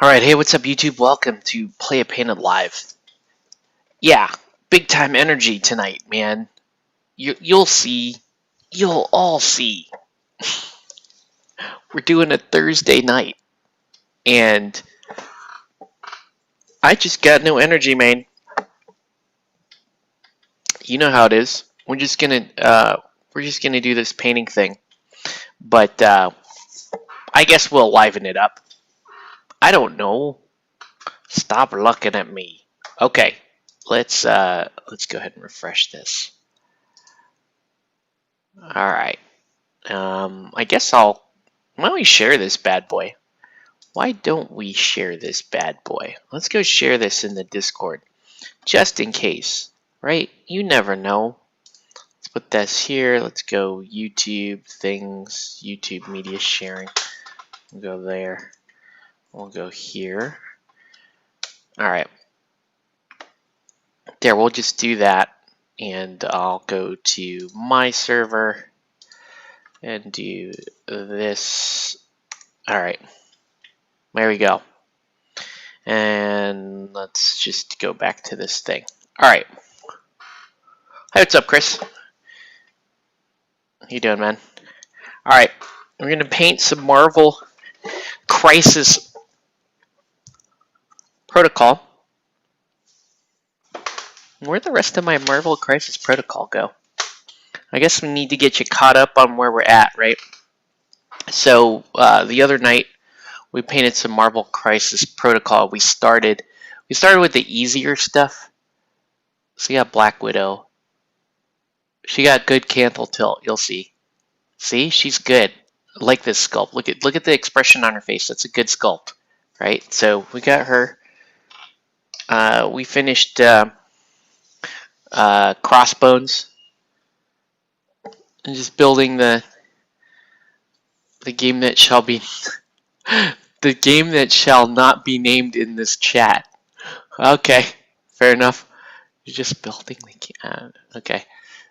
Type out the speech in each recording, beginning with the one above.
Alright, hey, what's up, YouTube? Welcome to Play a Painted Live. Yeah, big time energy tonight, man. You'll see. You'll all see. We're doing a Thursday night, and I just got no energy, man. You know how it is. We're just gonna do this painting thing, but I guess we'll liven it up. I don't know. Stop looking at me. Okay, let's go ahead and refresh this. All right. I guess why don't we share this bad boy? Why don't we share this bad boy? Let's go share this in the Discord, just in case, right? You never know. Let's put this here. Let's go YouTube things, YouTube media sharing. We'll go there. We'll go here. All right. There, we'll just do that. And I'll go to my server and do this. All right. There we go. And let's just go back to this thing. All right. Hey, what's up, Chris? How you doing, man? All right. We're going to paint some Marvel Crisis Protocol. Where'd the rest of my Marvel Crisis Protocol go? I guess we need to get you caught up on where we're at, right? So the other night we painted some Marvel Crisis Protocol. We started with the easier stuff. So you got Black Widow. She got good canthal tilt. You'll see. See, she's good. I like this sculpt. Look at the expression on her face. That's a good sculpt, right? So we got her. We finished Crossbones and just building the game that shall be the game that shall not be named in this chat. Okay, fair enough. You're just building the okay.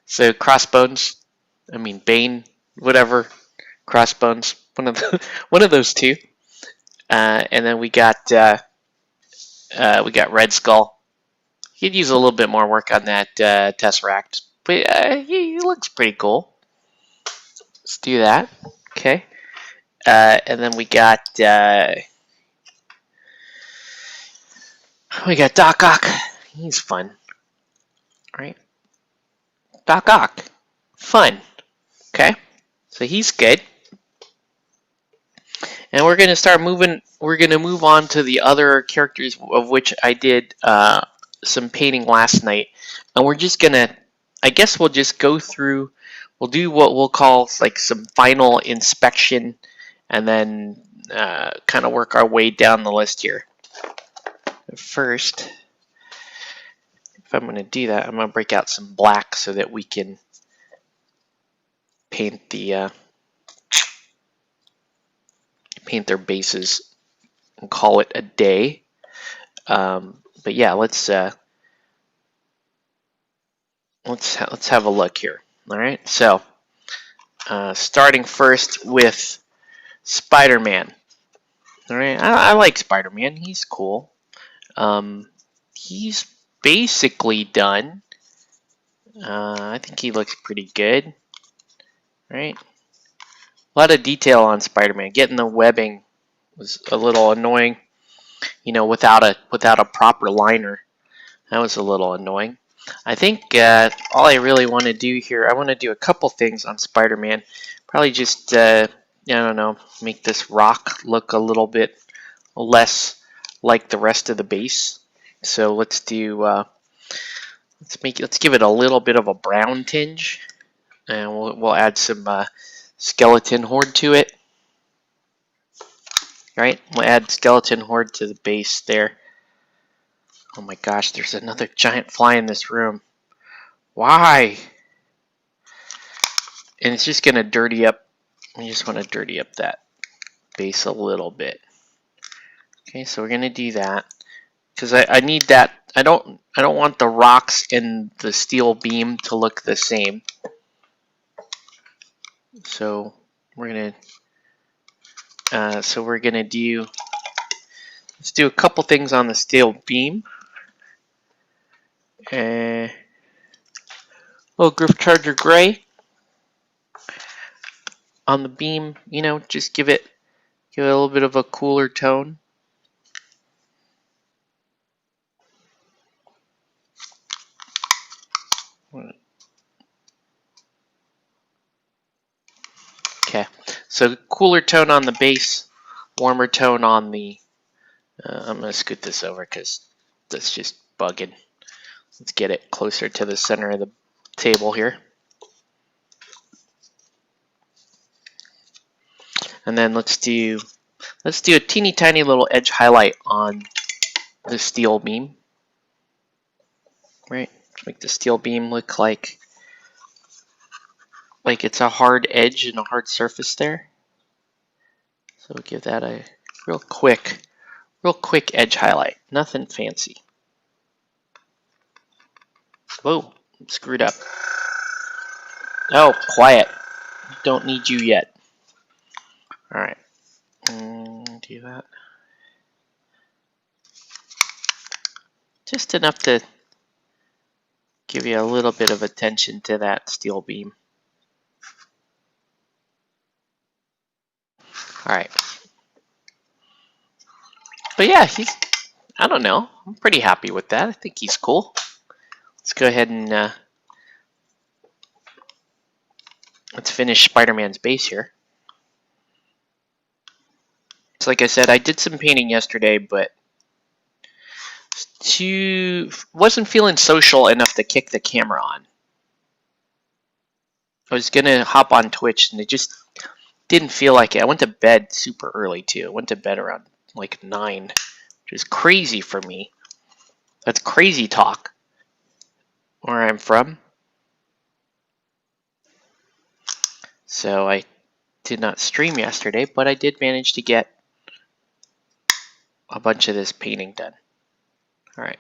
So Crossbones, I mean Bane, whatever. Crossbones, one of those two. And then we got Red Skull. He'd use a little bit more work on that Tesseract, but he looks pretty cool. Let's do that. Okay. And then we got Doc Ock. He's fun, right? Doc Ock, fun. Okay, so he's good. And we're gonna start moving. We're gonna move on to the other characters, of which I did some painting last night, and we're just gonna. I guess we'll just go through. We'll do what we'll call like some final inspection, and then kind of work our way down the list here. First, if I'm going to do that, I'm going to break out some black so that we can paint their bases and call it a day. But yeah, let's have a look here. All right, so starting first with Spider-Man. All right, I like Spider-Man. He's cool. He's basically done. I think he looks pretty good. Right? A lot of detail on Spider-Man. Getting the webbing was a little annoying. You know, without a proper liner, that was a little annoying. I think all I really want to do here, I want to do a couple things on Spider-Man. Probably just I don't know, make this rock look a little bit less like the rest of the base. So let's do let's give it a little bit of a brown tinge, and we'll add some skeleton horde to it. Right, we'll add skeleton horde to the base there. Oh my gosh, there's another giant fly in this room. Why? And it's just gonna dirty up. I just want to dirty up that base a little bit. Okay, so we're gonna do that because I need that. I don't want the rocks and the steel beam to look the same. So we're gonna do Let's do a couple things on the steel beam. Little Gryph-Charger Gray on the beam. You know, just give it a little bit of a cooler tone. Okay, so cooler tone on the base, warmer tone on the. I'm gonna scoot this over because that's just bugging. Let's get it closer to the center of the table here. And then let's do a teeny tiny little edge highlight on the steel beam. Right? Make the steel beam look like it's a hard edge and a hard surface there. So we'll give that a real quick edge highlight. Nothing fancy. Whoa, screwed up. Oh, quiet. Don't need you yet. All right. Do that. Just enough to give you a little bit of attention to that steel beam. All right. But yeah, I don't know. I'm pretty happy with that. I think he's cool. Let's go ahead and let's finish Spider-Man's base here. So like I said, I did some painting yesterday, but wasn't feeling social enough to kick the camera on. I was gonna hop on Twitch and it just didn't feel like it. I went to bed super early too. I went to bed around like 9, which is crazy for me. That's crazy talk where I'm from. So I did not stream yesterday, but I did manage to get a bunch of this painting done. All right,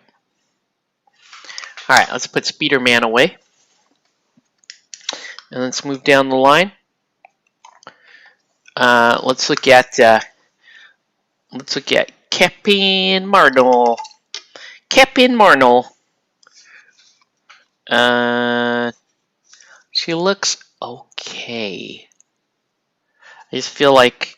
let's put Spider-Man away. And let's move down the line. Let's look at Captain Marvel. Captain Marvel. She looks okay. I just feel like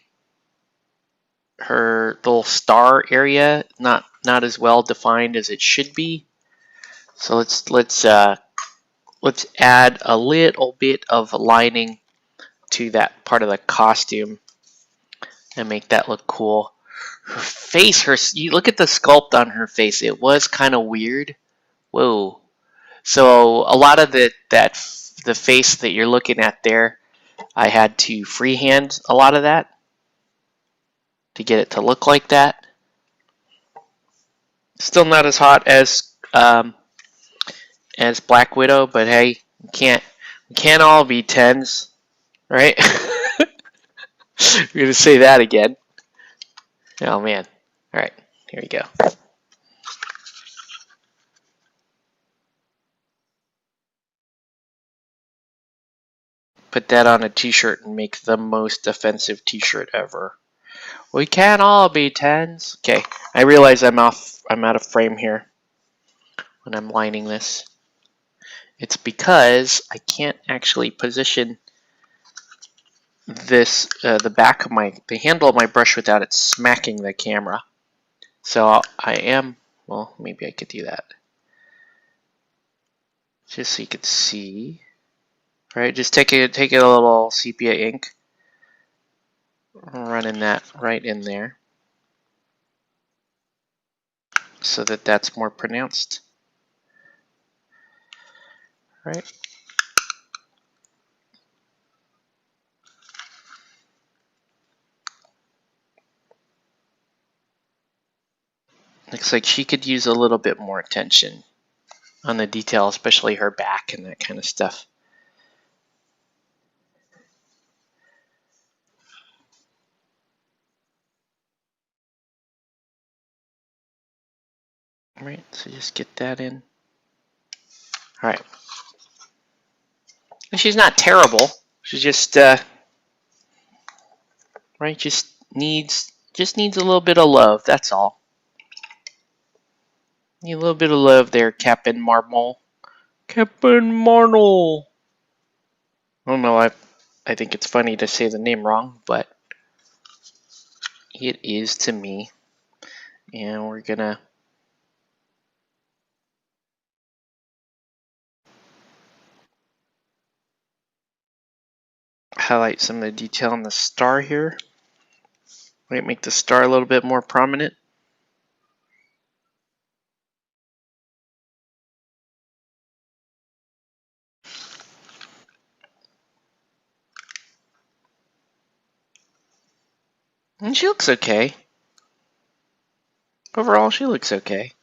her little star area not as well defined as it should be. So let's add a little bit of lining to that part of the costume and make that look cool. Her face, you look at the sculpt on her face. It was kind of weird. Whoa. So a lot of the face that you're looking at there, I had to freehand a lot of that to get it to look like that. Still not as hot as Black Widow, but hey, we can't all be 10s, right? We're gonna say that again. Oh man. All right, here we go. Put that on a t-shirt and make the most offensive t-shirt ever. We can't all be 10s. Okay, I realize I'm out of frame here when I'm lining this. It's because I can't actually position this the back of the handle of my brush without it smacking the camera. So well, maybe I could do that. Just so you could see. All right, just take a little sepia ink, running that right in there so that that's more pronounced. All right. Looks like she could use a little bit more attention on the detail, especially her back and that kind of stuff. All right, so just get that in. All right. And she's not terrible. She's just right. Just needs a little bit of love. That's all. Need a little bit of love there, Captain Marvel. Captain Marvel. I don't know. I think it's funny to say the name wrong, but it is to me. And we're gonna highlight some of the detail on the star here. Might make the star a little bit more prominent. And she looks okay. Overall, she looks okay.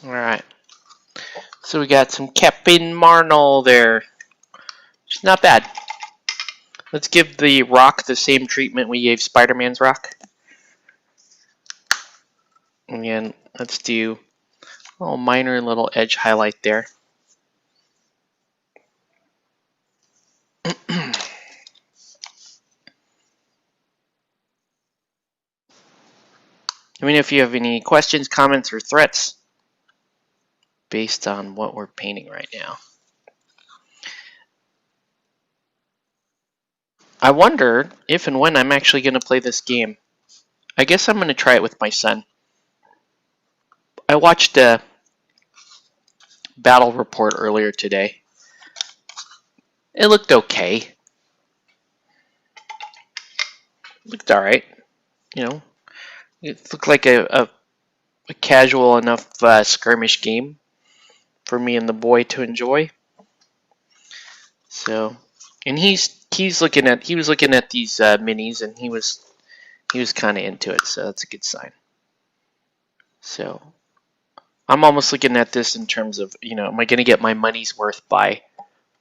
Alright. So we got some Captain Marvel there. She's not bad. Let's give the rock the same treatment we gave Spider-Man's rock. Again, let's do a little minor little edge highlight there. Let me know if you have any questions, comments, or threats based on what we're painting right now. I wonder if and when I'm actually going to play this game. I guess I'm going to try it with my son. I watched a battle report earlier today. It looked okay. It looked alright. You know, it looked like a casual enough skirmish game for me and the boy to enjoy. So, and he was looking at these minis, and he was kind of into it. So that's a good sign. So I'm almost looking at this in terms of, you know, am I going to get my money's worth by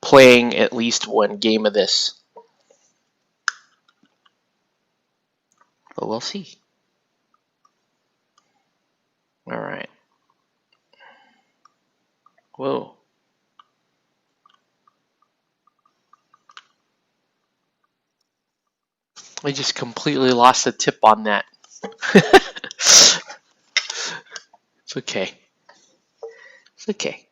playing at least one game of this? But we'll see. All right. Whoa. I just completely lost the tip on that. It's okay. It's okay.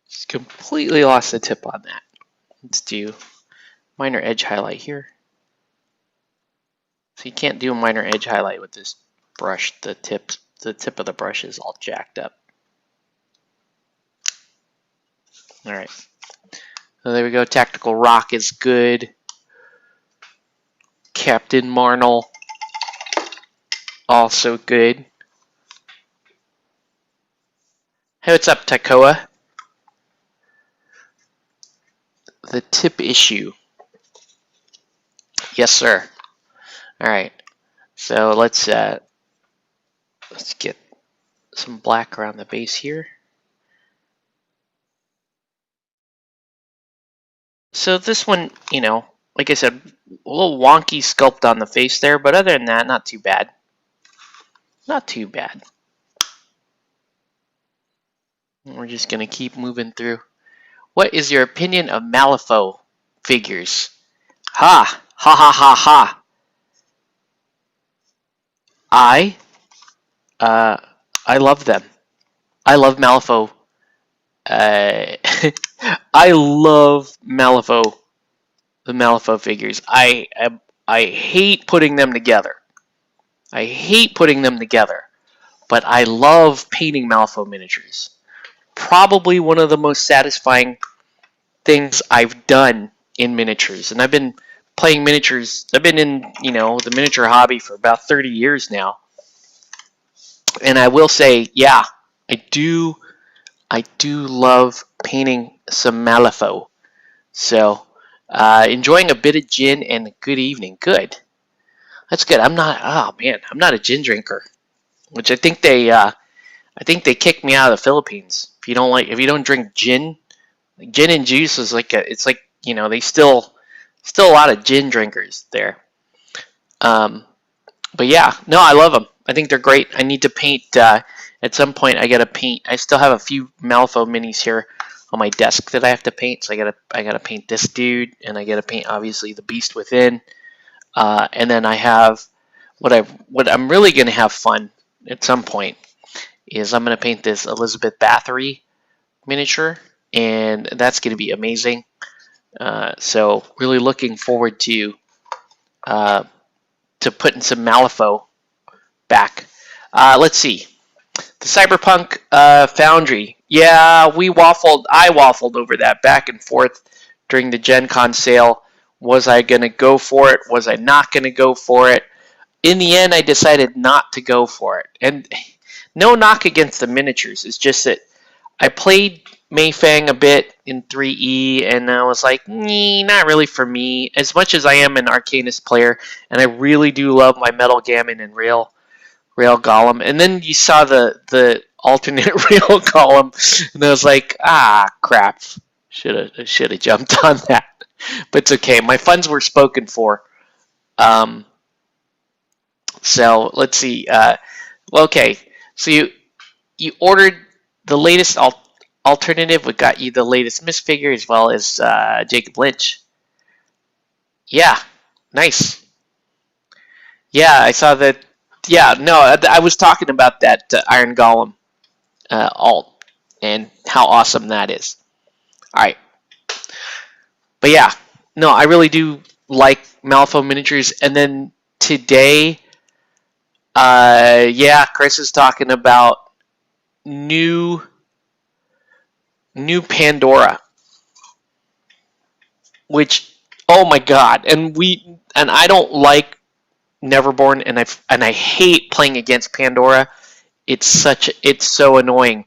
Just completely lost the tip on that. Let's do minor edge highlight here. So you can't do a minor edge highlight with this brush. The tip of the brush is all jacked up. All right. So there we go. Tactical Rock is good. Captain Marvel, also good. Hey, what's up, Takoa? The tip issue. Yes, sir. All right. So let's get some black around the base here. So this one, you know, like I said, a little wonky sculpt on the face there, but other than that, not too bad. Not too bad. We're just gonna keep moving through. What is your opinion of Malifaux figures? Ha! Ha ha ha ha! I love them. I love Malifaux. I love Malifaux. The Malifaux figures. I hate putting them together. I hate putting them together. But I love painting Malifaux miniatures. Probably one of the most satisfying things I've done in miniatures. And I've been playing miniatures. I've been in, you know, the miniature hobby for about 30 years now. And I will say, yeah, I do love painting some Malifaux. So, enjoying a bit of gin and a good evening. Good. That's good. I'm not a gin drinker, which I think they kicked me out of the Philippines. If you don't drink gin, gin and juice is like it's like, you know, they still a lot of gin drinkers there. But yeah, no, I love them. I think they're great. I need to paint. At some point, I gotta paint. I still have a few Malifaux minis here on my desk that I have to paint. So I gotta paint this dude, and I gotta paint obviously the Beast Within. And then I have what I'm really gonna have fun at some point is I'm gonna paint this Elizabeth Bathory miniature, and that's gonna be amazing. So really looking forward to putting some Malifaux back. Let's see. The Cyberpunk Foundry. Yeah, I waffled over that back and forth during the Gen Con sale. Was I going to go for it? Was I not going to go for it? In the end, I decided not to go for it. And no knock against the miniatures. It's just that I played Mayfang a bit in 3E, and I was like, not really for me. As much as I am an Arcanist player, and I really do love my Metal Gammon and Rail Golem. And then you saw the alternate Rail Golem, and I was like, crap. Should have jumped on that. But it's okay. My funds were spoken for. So let's see. Okay. So you ordered the latest alternative. We got you the latest Misfigure as well as Jacob Lynch. Yeah, nice. Yeah, I saw that. Yeah, no, I was talking about that Iron Golem alt and how awesome that is. All right, but yeah, no, I really do like Malifaux miniatures. And then today, yeah, Chris is talking about new Pandora, which, oh my god, and I don't like Neverborn, and I hate playing against Pandora. It's so annoying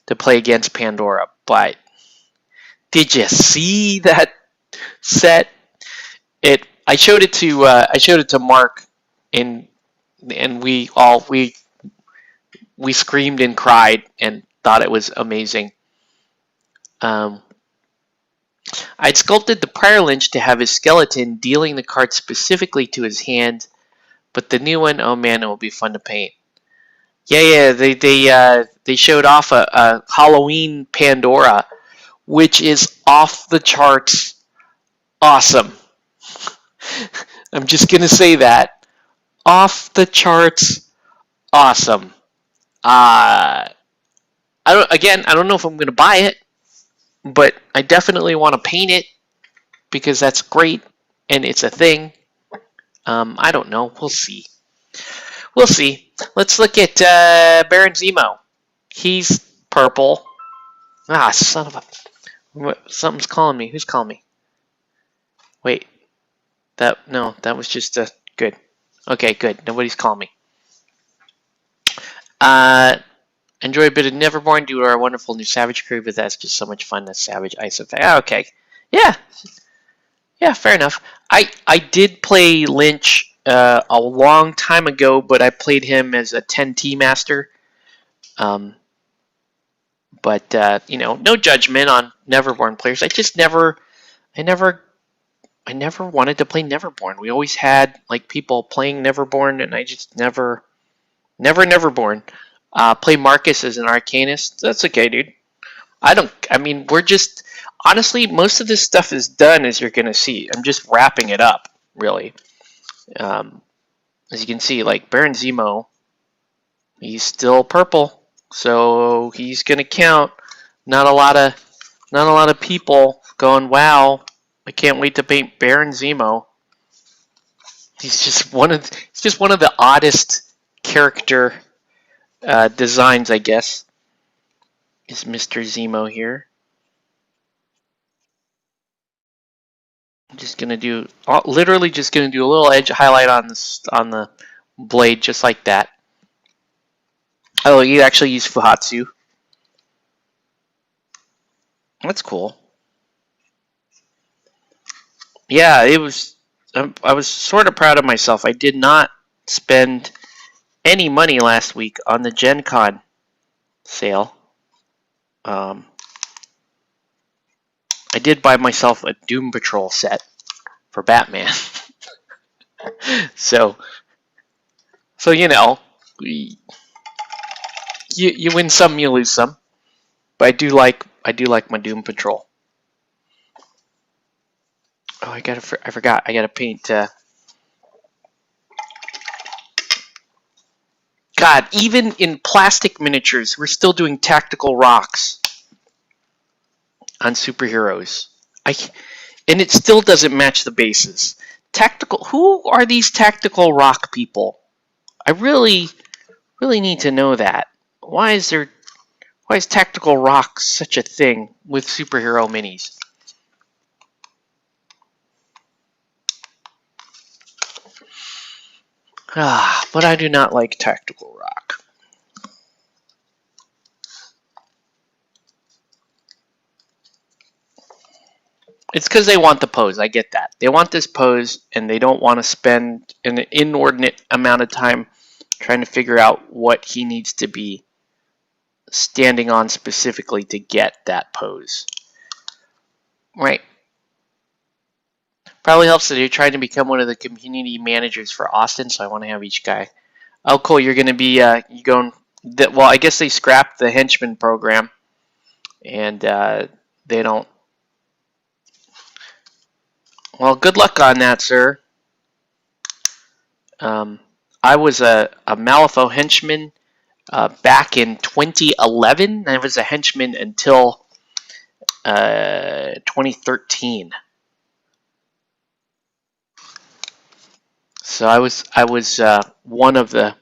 to play against Pandora. But did you see that set? I showed it to Mark, and we screamed and cried and thought it was amazing. I'd sculpted the prior Lynch to have his skeleton dealing the card specifically to his hand, but the new one, oh man, it will be fun to paint. Yeah, they showed off a Halloween Pandora, which is off the charts awesome. I'm just gonna say that, off the charts awesome. I don't know if I'm gonna buy it, but I definitely want to paint it because that's great and it's a thing. I don't know. We'll see. We'll see. Let's look at Baron Zemo. He's purple. Son of a... Something's calling me. Who's calling me? Wait. That was just a... Good. Okay, good. Nobody's calling me. Enjoy a bit of Neverborn due to our wonderful new Savage crew, but that's just so much fun. That Savage Ice Effect. Okay. Yeah. Yeah, fair enough. I did play Lynch a long time ago, but I played him as a 10T master. But no judgment on Neverborn players. I never wanted to play Neverborn. We always had like people playing Neverborn, and I just never Neverborn. Play Marcus as an Arcanist. That's okay, dude. We're just... Honestly, most of this stuff is done, as you're going to see. I'm just wrapping it up, really. As you can see, like, Baron Zemo, he's still purple, so he's going to count. Not a lot of people going, wow, I can't wait to paint Baron Zemo. He's just one of the oddest character designs, I guess. Is Mr. Zemo here? Literally just gonna do a little edge highlight on the blade, just like that. Oh, you actually use Fuhatsu. That's cool. Yeah, it was. I was sort of proud of myself. I did not spend any money last week on the Gen Con sale. I did buy myself a Doom Patrol set for Batman. So you know, you win some, you lose some. But I do like my Doom Patrol. Oh, I forgot. I gotta paint. God, even in plastic miniatures, we're still doing tactical rocks on superheroes. And it still doesn't match the bases. Tactical. Who are these tactical rock people? I really need to know that. Why is tactical rock such a thing with superhero minis? But I do not like tactical rock. It's because they want the pose. I get that. They want this pose, and they don't want to spend an inordinate amount of time trying to figure out what he needs to be standing on specifically to get that pose. Right. Probably helps that you're trying to become one of the community managers for Austin, so I want to have each guy. Oh, cool. You're going to be you going. Well, I guess they scrapped the henchman program, and they don't. Well, good luck on that, sir. I was a Malifaux henchman back in 2011. I was a henchman until 2013. So I was one of the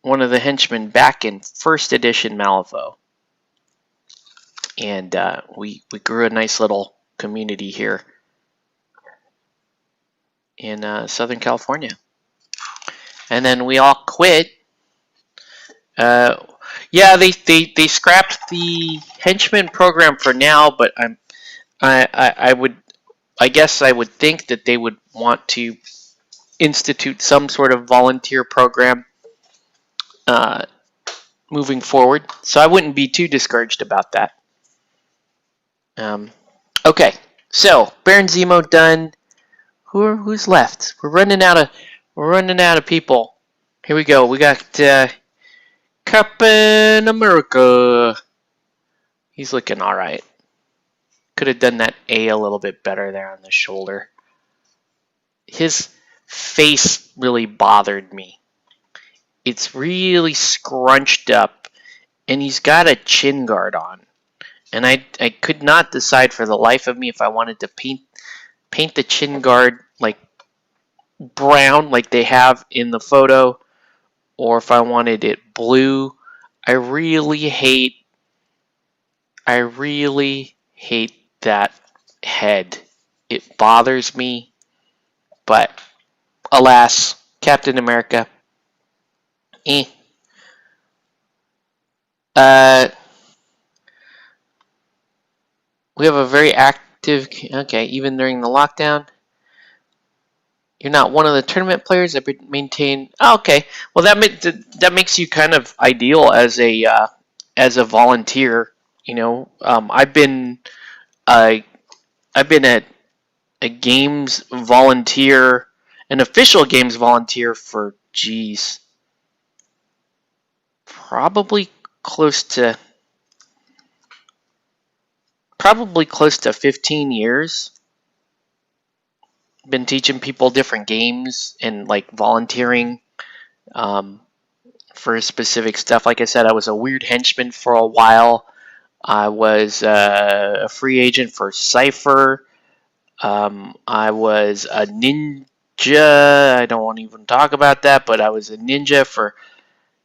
henchmen back in first edition Malifaux, and we grew a nice little community here in Southern California, and then we all quit. Yeah, they scrapped the henchman program for now, but I guess I would think that they would want to institute some sort of volunteer program moving forward. So I wouldn't be too discouraged about that. Okay, so Baron Zemo done. Who's left? We're running out of people. Here we go. We got Captain America. He's looking all right. Could have done that A a little bit better there on the shoulder. His face really bothered me. It's really scrunched up, and he's got a chin guard on. And I could not decide for the life of me if I wanted to paint the chin guard like brown like they have in the photo, or if I wanted it blue. I really hate that head. It bothers me, but alas, Captain America. We have a very active. Okay, even during the lockdown. You're not one of the tournament players that maintain. Oh, okay, well that makes you kind of ideal as a volunteer. You know, I've been a games volunteer, an official games volunteer for probably close to 15 years. Been teaching people different games and like volunteering for specific stuff. Like I said, I was a weird henchman for a while. I was a free agent for Cypher. I was a ninja. I don't want to even talk about that, but I was a ninja for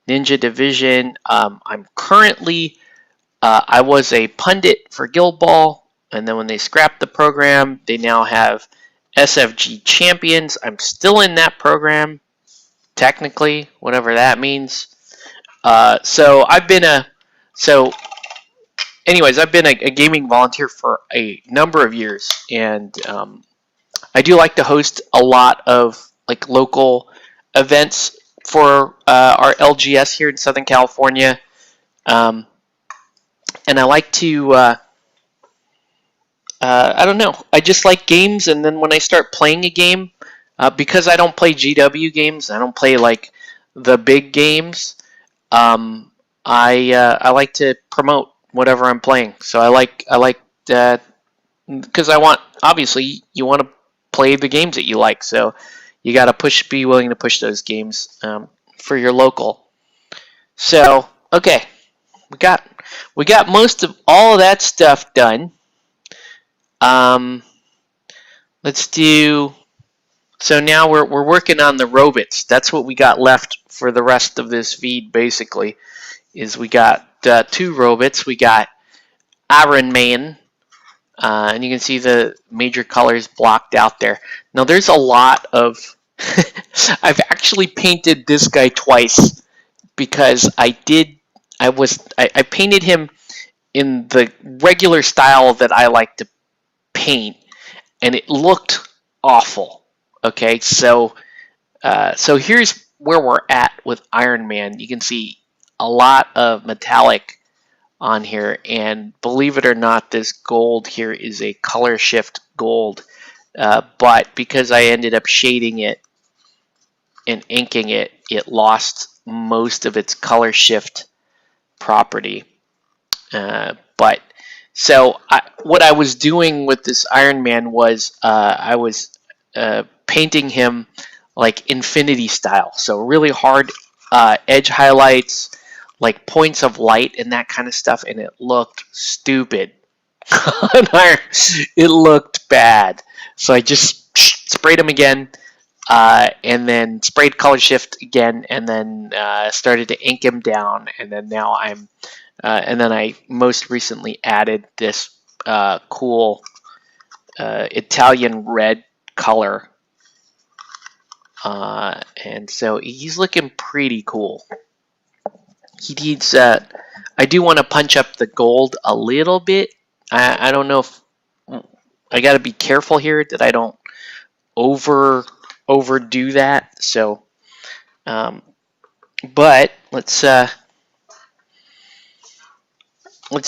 Ninja Division. I'm currently, I was a pundit for Guild Ball, and then when they scrapped the program, they now have SFG Champions. I'm still in that program, technically, whatever that means. So I've been a gaming volunteer for a number of years, and I do like to host a lot of like local events for our LGS here in Southern California, and I like to. I don't know. I just like games, and then when I start playing a game, Because I don't play GW games, I don't play like the big games. I like to promote whatever I'm playing. So I like because I want, obviously you want to play the games that you like. So you got to be willing to push those games for your local. So okay, we got most of all of that stuff done. Let's do. So now we're working on the robots. That's what we got left for the rest of this feed. Basically, is we got 2 robots. We got Iron Man, and you can see the major colors blocked out there. Now there's a lot of. I've actually painted this guy twice because I painted him in the regular style that I like to paint, and it looked awful. Okay, so here's where we're at with Iron Man. You can see a lot of metallic on here, and believe it or not, this gold here is a color shift gold, but because I ended up shading it and inking it, it lost most of its color shift property. But so what I was doing with this Iron Man was I was painting him like Infinity style, so really hard edge highlights, like points of light and that kind of stuff, and it looked stupid. It looked bad, so I just sprayed him again, and then sprayed color shift again, and then started to ink him down, and then now and then I most recently added this cool Italian red color, and so he's looking pretty cool. He needs. I do want to punch up the gold a little bit. I don't know if I got to be careful here that I don't overdo that. So, but let's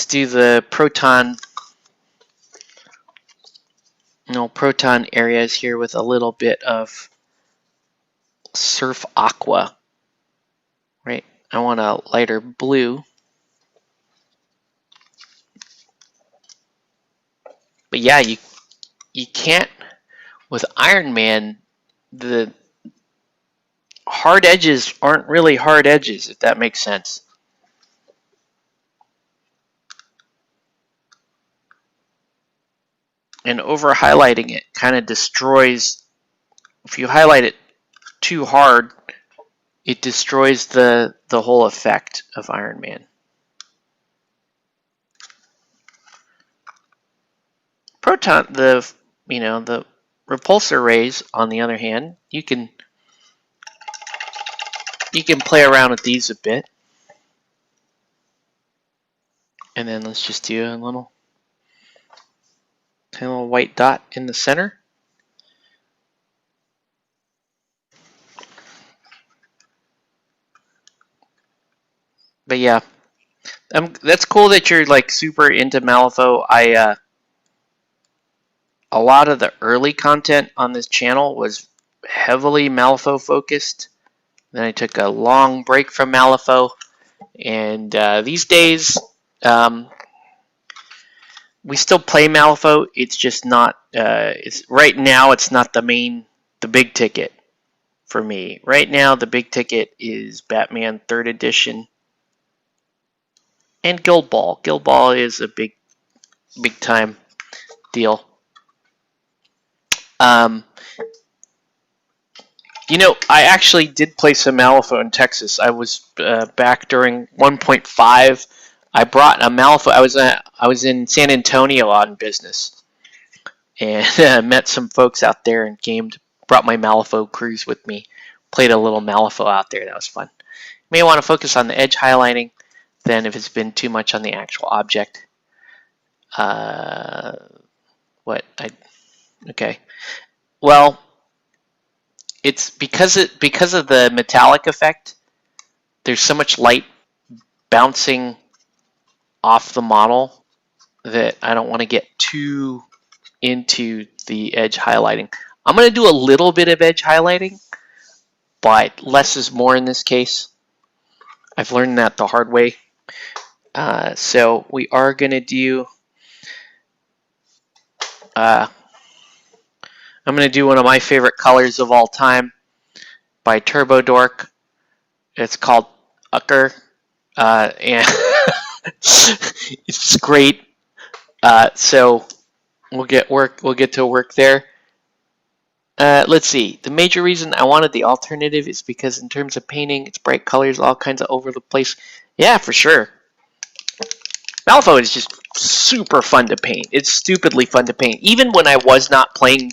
do the proton areas here with a little bit of Surf Aqua. Right, I want a lighter blue. But yeah, you can't, with Iron Man, the hard edges aren't really hard edges, if that makes sense. And over highlighting it kind of destroys, if you highlight it too hard, it destroys the whole effect of Iron Man. Proton, the repulsor rays, on the other hand, you can play around with these a bit. And then let's just do a little white dot in the center. But yeah, that's cool that you're like super into Malifaux. A lot of the early content on this channel was heavily Malifaux focused. Then I took a long break from Malifaux, and these days we still play Malifaux. It's just not. Right now it's not the big ticket for me. Right now the big ticket is Batman 3rd Edition and Guild Ball. Guild Ball is a big time deal. I actually did play some Malifaux in Texas. I was back during 1.5. I brought a Malifaux. I was in San Antonio on business, and met some folks out there and gamed. Brought my Malifaux crews with me. Played a little Malifaux out there. That was fun. You may want to focus on the edge highlighting than if it's been too much on the actual object. Okay. Well, it's because of the metallic effect. There's so much light bouncing off the model that I don't want to get too into the edge highlighting. I'm going to do a little bit of edge highlighting, but less is more in this case. I've learned that the hard way. So we are going to do, I'm going to do one of my favorite colors of all time by Turbo Dork. It's called Ucker, and it's great. So we'll get to work there. Let's see. The major reason I wanted the alternative is because in terms of painting, it's bright colors, all kinds of over the place. Yeah, for sure. Malifaux is just super fun to paint. It's stupidly fun to paint. Even when I was not playing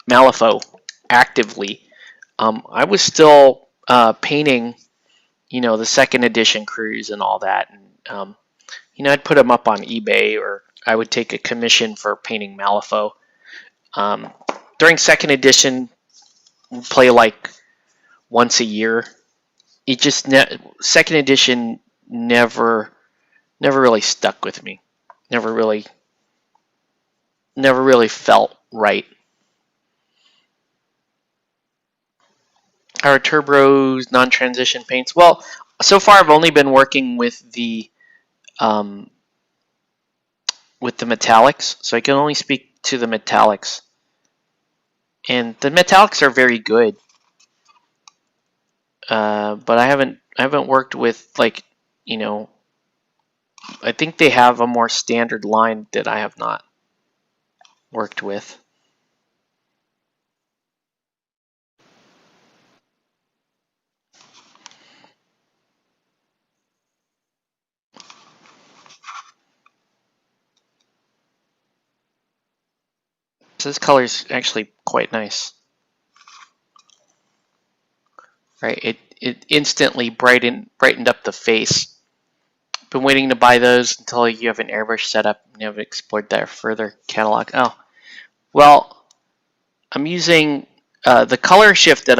Malifaux actively, I was still painting, you know, the second edition crews and all that. And you know, I'd put them up on eBay, or I would take a commission for painting Malifaux. During second edition, we play like once a year. It just second edition never really stuck with me. Never really felt right. Our Turbo's non-transition paints. Well, so far I've only been working with the metallics, so I can only speak to the metallics. And the metallics are very good, but I haven't worked with, like, you know, I think they have a more standard line that I have not worked with. So this color is actually quite nice, right? It instantly brightened up the face. Been waiting to buy those until you have an airbrush setup and you haven't explored that further. Catalog. Oh, well, I'm using the color shift that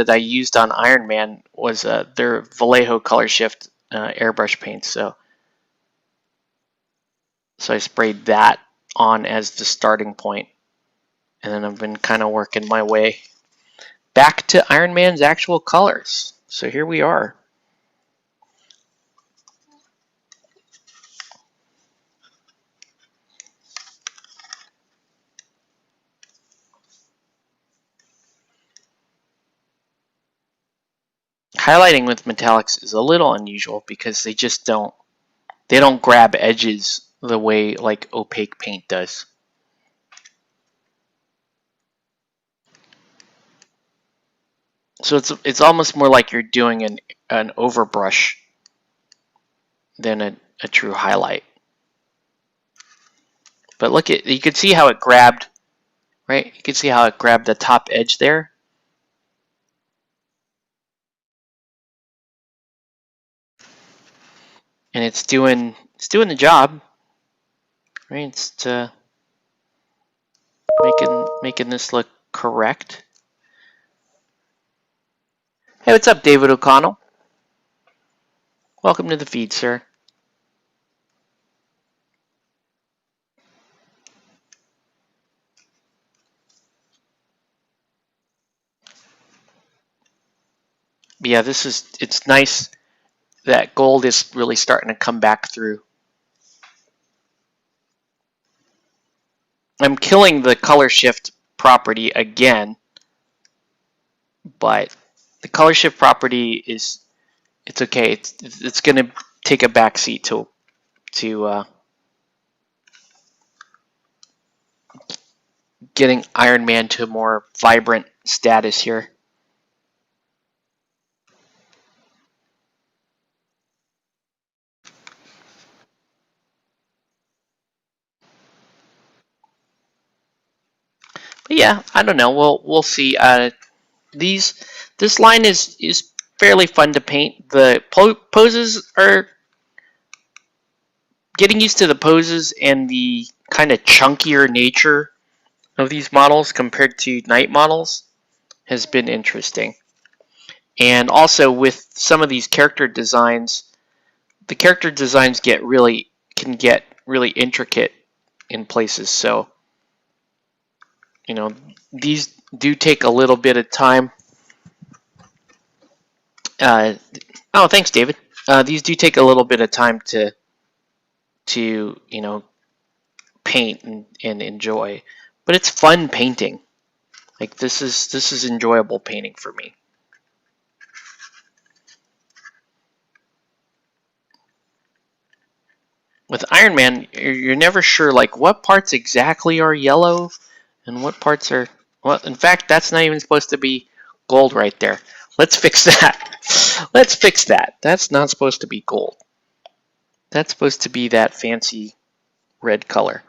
I used on Iron Man was their Vallejo color shift airbrush paint. So I sprayed that on as the starting point, and then I've been kind of working my way back to Iron Man's actual colors. So here we are. Highlighting with metallics is a little unusual because they just don't grab edges the way like opaque paint does. So it's almost more like you're doing an overbrush than a true highlight. But look at, you can see how it grabbed, right? You can see how it grabbed the top edge there. And it's doing the job, right? It's making this look correct. Hey, what's up, David O'Connell? Welcome to the feed, sir. But yeah, it's nice that gold is really starting to come back through. I'm killing the color shift property again, but the color shift property it's okay. It's going to take a backseat to getting Iron Man to a more vibrant status here. But yeah, I don't know. We'll see. This line is fairly fun to paint. The poses are getting used to the poses and the kind of chunkier nature of these models compared to Knight models has been interesting. And also with some of these character designs, the character designs can get really intricate in places. So, you know, these do take a little bit of time. Oh, thanks, David. These do take a little bit of time to you know, paint and enjoy, but it's fun painting. Like this is enjoyable painting for me. With Iron Man, you're never sure like what parts exactly are yellow and what parts are, well, in fact, that's not even supposed to be gold right there. Let's fix that. Let's fix that. That's not supposed to be gold. That's supposed to be that fancy red color.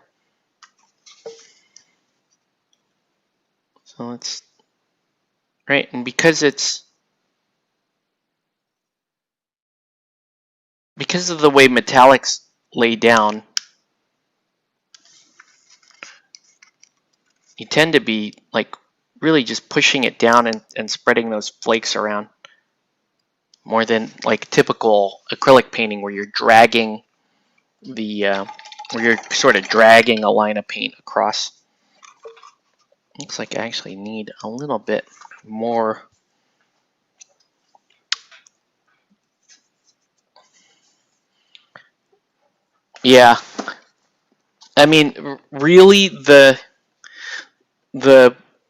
So it's right, and because of the way metallics lay down, you tend to be like really just pushing it down and spreading those flakes around more than like typical acrylic painting where you're dragging the where you're sort of dragging a line of paint across. Looks like I actually need a little bit more. Yeah, I mean, really, the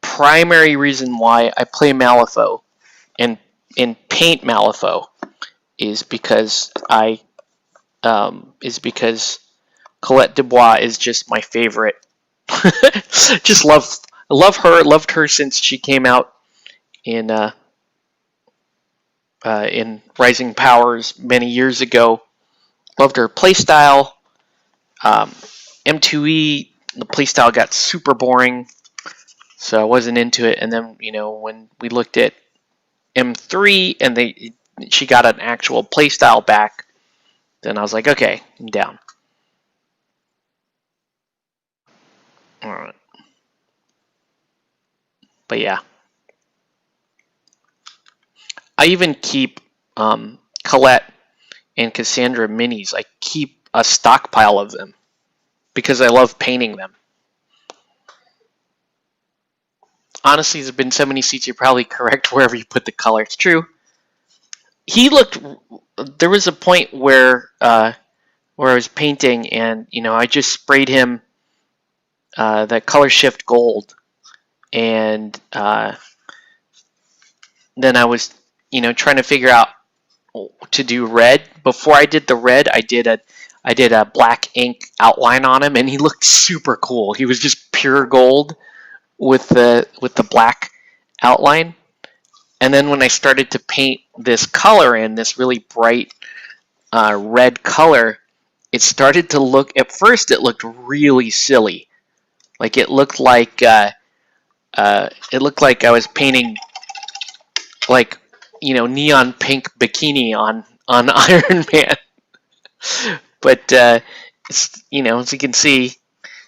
primary reason why I play Malifaux and paint Malifaux is because Colette Dubois is just my favorite. Just love her. Loved her since she came out in Rising Powers many years ago. Loved her playstyle. M2E, the playstyle got super boring, so I wasn't into it. And then, you know, when we looked at M3 and she got an actual playstyle back, then I was like, okay, I'm down. All right. But yeah, I even keep Colette and Cassandra minis. I keep a stockpile of them because I love painting them. Honestly, there's been so many seats, you're probably correct wherever you put the color. It's true. He looked. There was a point where I was painting, and you know, I just sprayed him that color shift gold, and then I was, you know, trying to figure out to do red. Before I did the red, I did a black ink outline on him, and he looked super cool. He was just pure gold with the black outline. And then when I started to paint this color in, this really bright red color, it started to look, at first it looked really silly. Like it looked like I was painting like, you know, neon pink bikini on Iron Man. But it's, you know, as you can see,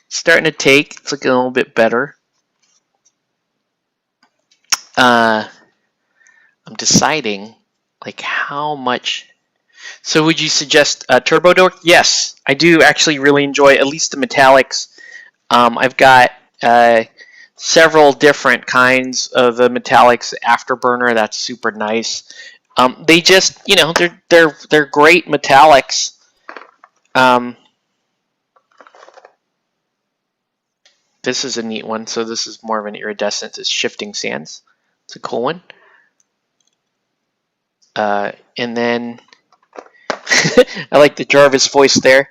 it's starting to take. It's looking a little bit better. I'm deciding like how much. So would you suggest Turbo Dork? Yes, I do actually really enjoy at least the metallics. I've got several different kinds of the metallics. Afterburner, that's super nice. They just, you know, they're great metallics. This is a neat one. So this is more of an iridescence. It's Shifting Sands. It's a cool one. And then I like the Jarvis voice there.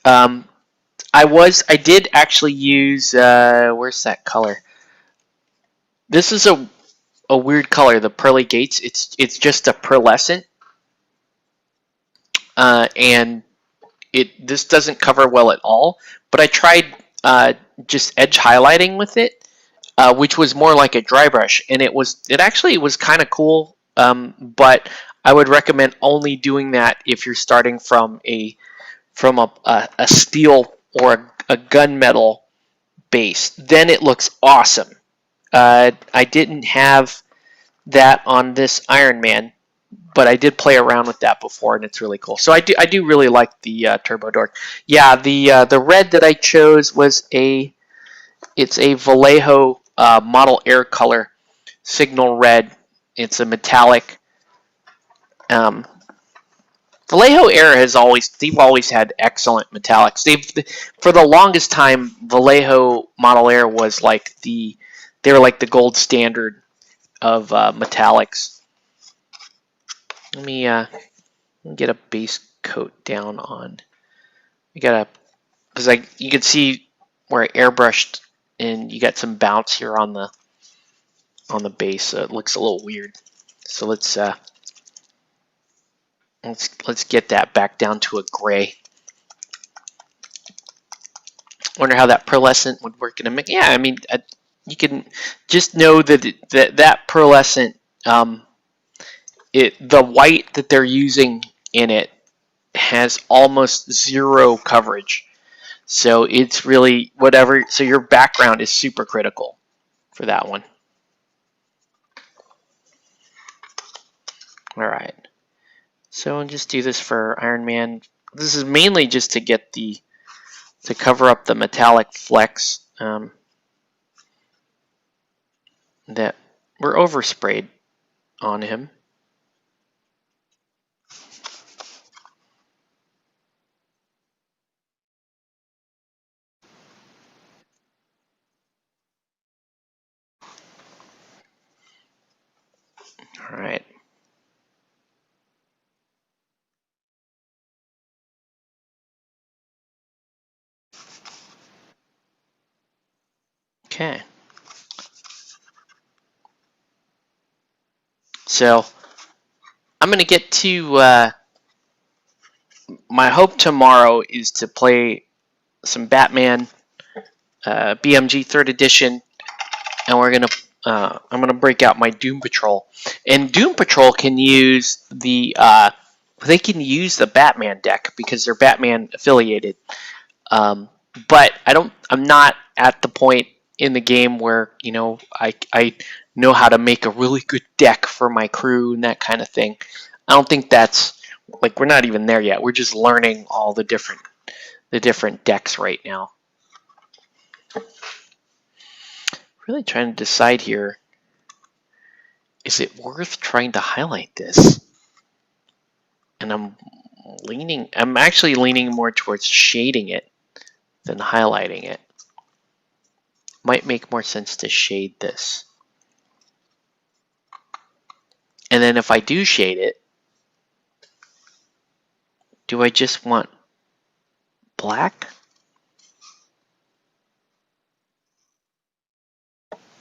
I did actually use where's that color? This is a weird color, the Pearly Gates. It's just a pearlescent, and this doesn't cover well at all. But I tried just edge highlighting with it, which was more like a dry brush, and it actually was kind of cool. But I would recommend only doing that if you're starting from a steel or a gunmetal base. Then it looks awesome. I didn't have that on this Iron Man, but I did play around with that before, and it's really cool. So I do really like the Turbo Dork. Yeah, the red that I chose was it's a Vallejo model air color, signal red. It's a metallic. Vallejo Air they've always had excellent metallics. For the longest time, Vallejo Model Air was they were like the gold standard of metallics. Let me get a base coat down on. Because you can see where I airbrushed, and you got some bounce here on the base, so it looks a little weird. So let's get that back down to a gray. Wonder how that pearlescent would work in a mix. Yeah, I mean, you can just know that pearlescent, the white that they're using in it has almost zero coverage. So it's really whatever. So your background is super critical for that one. All right. So I'll just do this for Iron Man. This is mainly just to get to cover up the metallic flecks that were oversprayed on him. All right. Okay. So I'm going to get to my hope tomorrow is to play some Batman BMG 3rd edition, and I'm gonna break out my Doom Patrol, and Doom Patrol can use they can use the Batman deck because they're Batman affiliated. But I'm not at the point in the game where I know how to make a really good deck for my crew and that kind of thing. I don't think that's we're not even there yet. We're just learning all the different decks right now. Really trying to decide here. Is it worth trying to highlight this? And I'm actually leaning more towards shading it than highlighting it. Might make more sense to shade this. And then if I do shade it, do I just want black?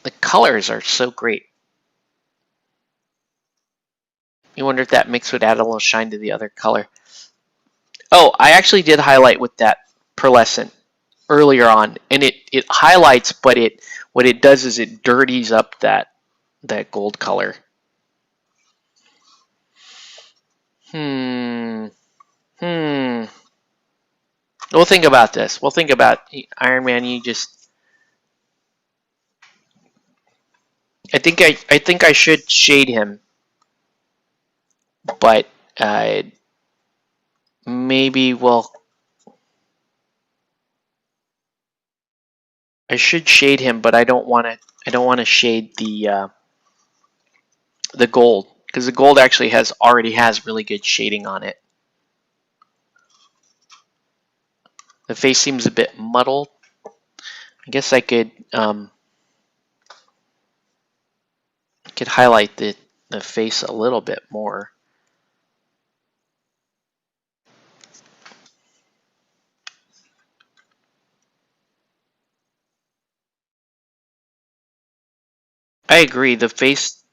The colors are so great. You wonder if that mix would add a little shine to the other color. Oh, I actually did highlight with that pearlescent earlier on, and it highlights, but what it does is it dirties up that gold color. We'll think about this. We'll think about Iron Man. I think I should shade him, but maybe I should shade him, but I don't want to shade the gold, because the gold actually already has really good shading on it. The face seems a bit muddled. I guess I could highlight the face a little bit more. I agree. The face,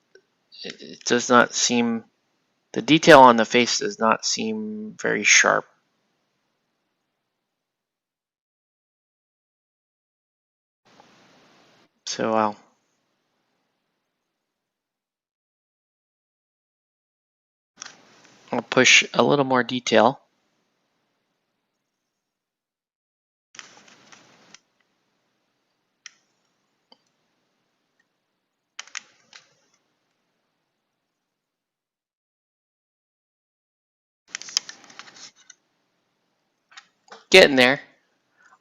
it does not seem, the detail on the face does not seem very sharp. So I'll push a little more detail. Getting there.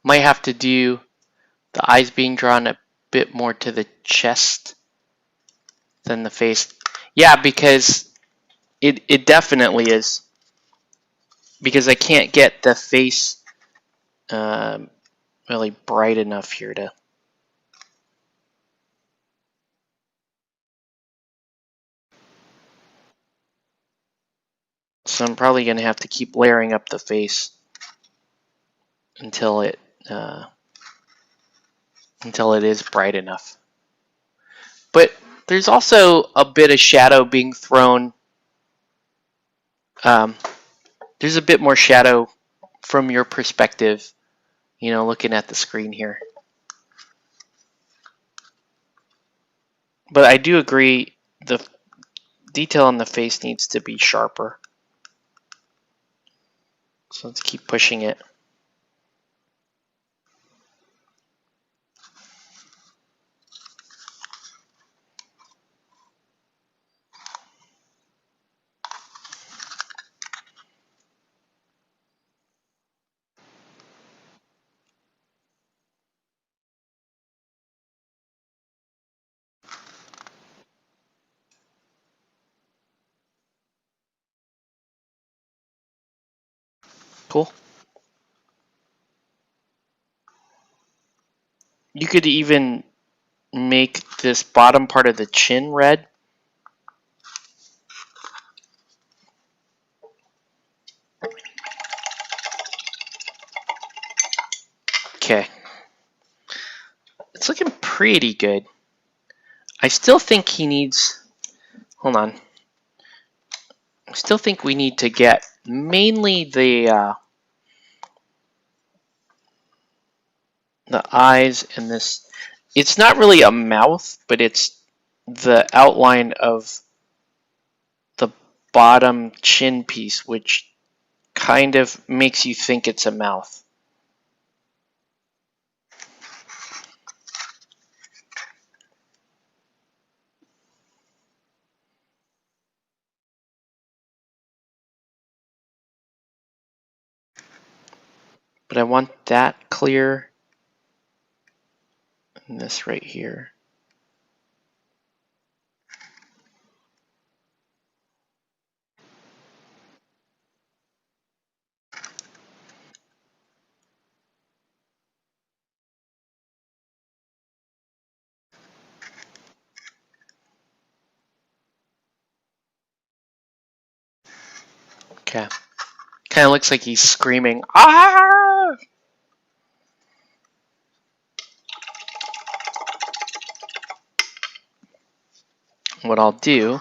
Might have to do the eyes being drawn bit more to the chest than the face. Yeah, because it definitely is. Because I can't get the face really bright enough here to. So I'm probably going to have to keep layering up the face until it is bright enough. But there's also a bit of shadow being thrown. There's a bit more shadow from your perspective, you know, looking at the screen here. But I do agree the detail on the face needs to be sharper. So let's keep pushing it. Cool. You could even make this bottom part of the chin red. Okay. It's looking pretty good. I still think he needs, hold on. I still think we need to get mainly the eyes and this. It's not really a mouth, but it's the outline of the bottom chin piece, which kind of makes you think it's a mouth. But I want that clear. And this right here. Okay. Kind of looks like he's screaming, ah! What I'll do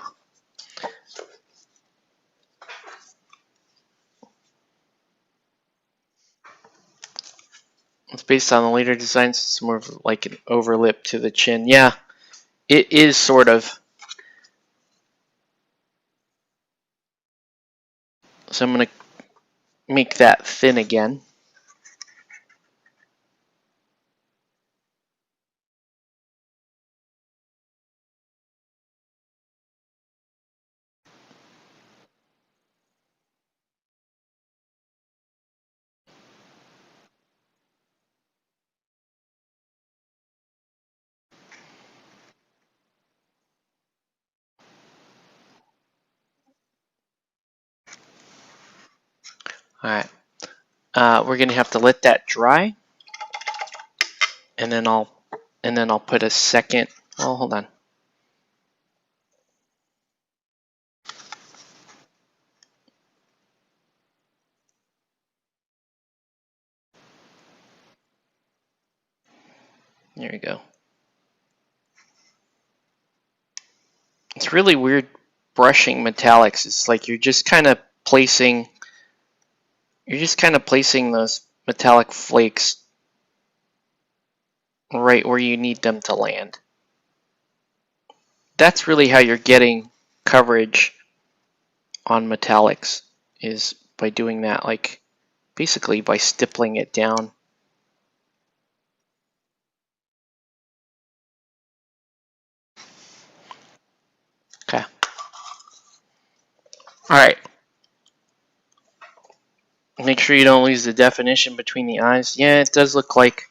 it's based on the later designs. It's more of like an overlip to the chin. Yeah, it is sort of. So I'm going to make that thin again. All right. We're going to have to let that dry, and then I'll put a second. Oh, hold on. There we go. It's really weird brushing metallics. It's like you're just kind of placing those metallic flakes right where you need them to land. That's really how you're getting coverage on metallics, is by doing that, like basically by stippling it down. Okay. All right. Make sure you don't lose the definition between the eyes. Yeah, it does look like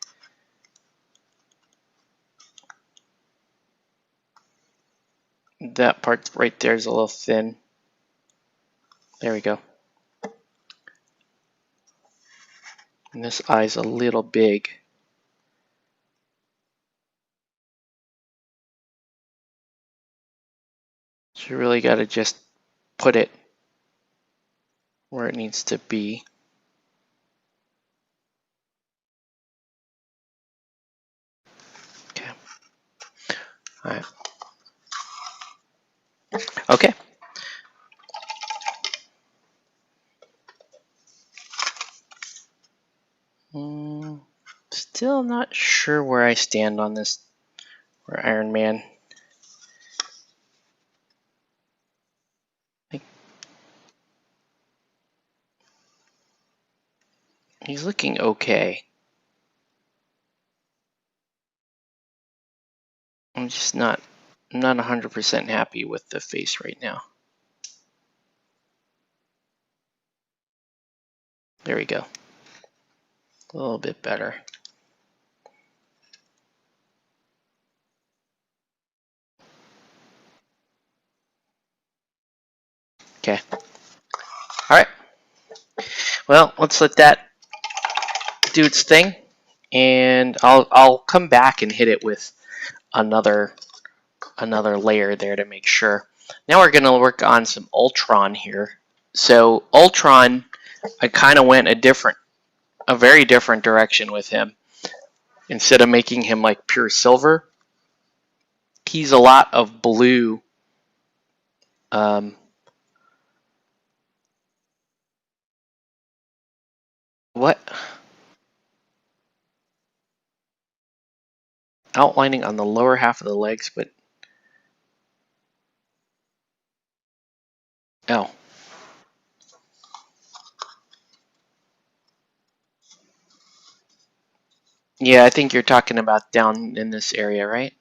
that part right there is a little thin. There we go. And this eye's a little big. So you really got to just put it where it needs to be. Okay. All right. Okay. Still not sure where I stand on this, or Iron Man. He's looking okay. I'm just not 100% happy with the face right now. There we go. A little bit better. Okay. All right. Well, let's let that do its thing, and I'll come back and hit it with another layer there to make sure. Now we're gonna work on some Ultron here. So Ultron, I kind of went a very different direction with him. Instead of making him like pure silver, he's a lot of blue. What? Outlining on the lower half of the legs, but oh. Yeah, I think you're talking about down in this area, right?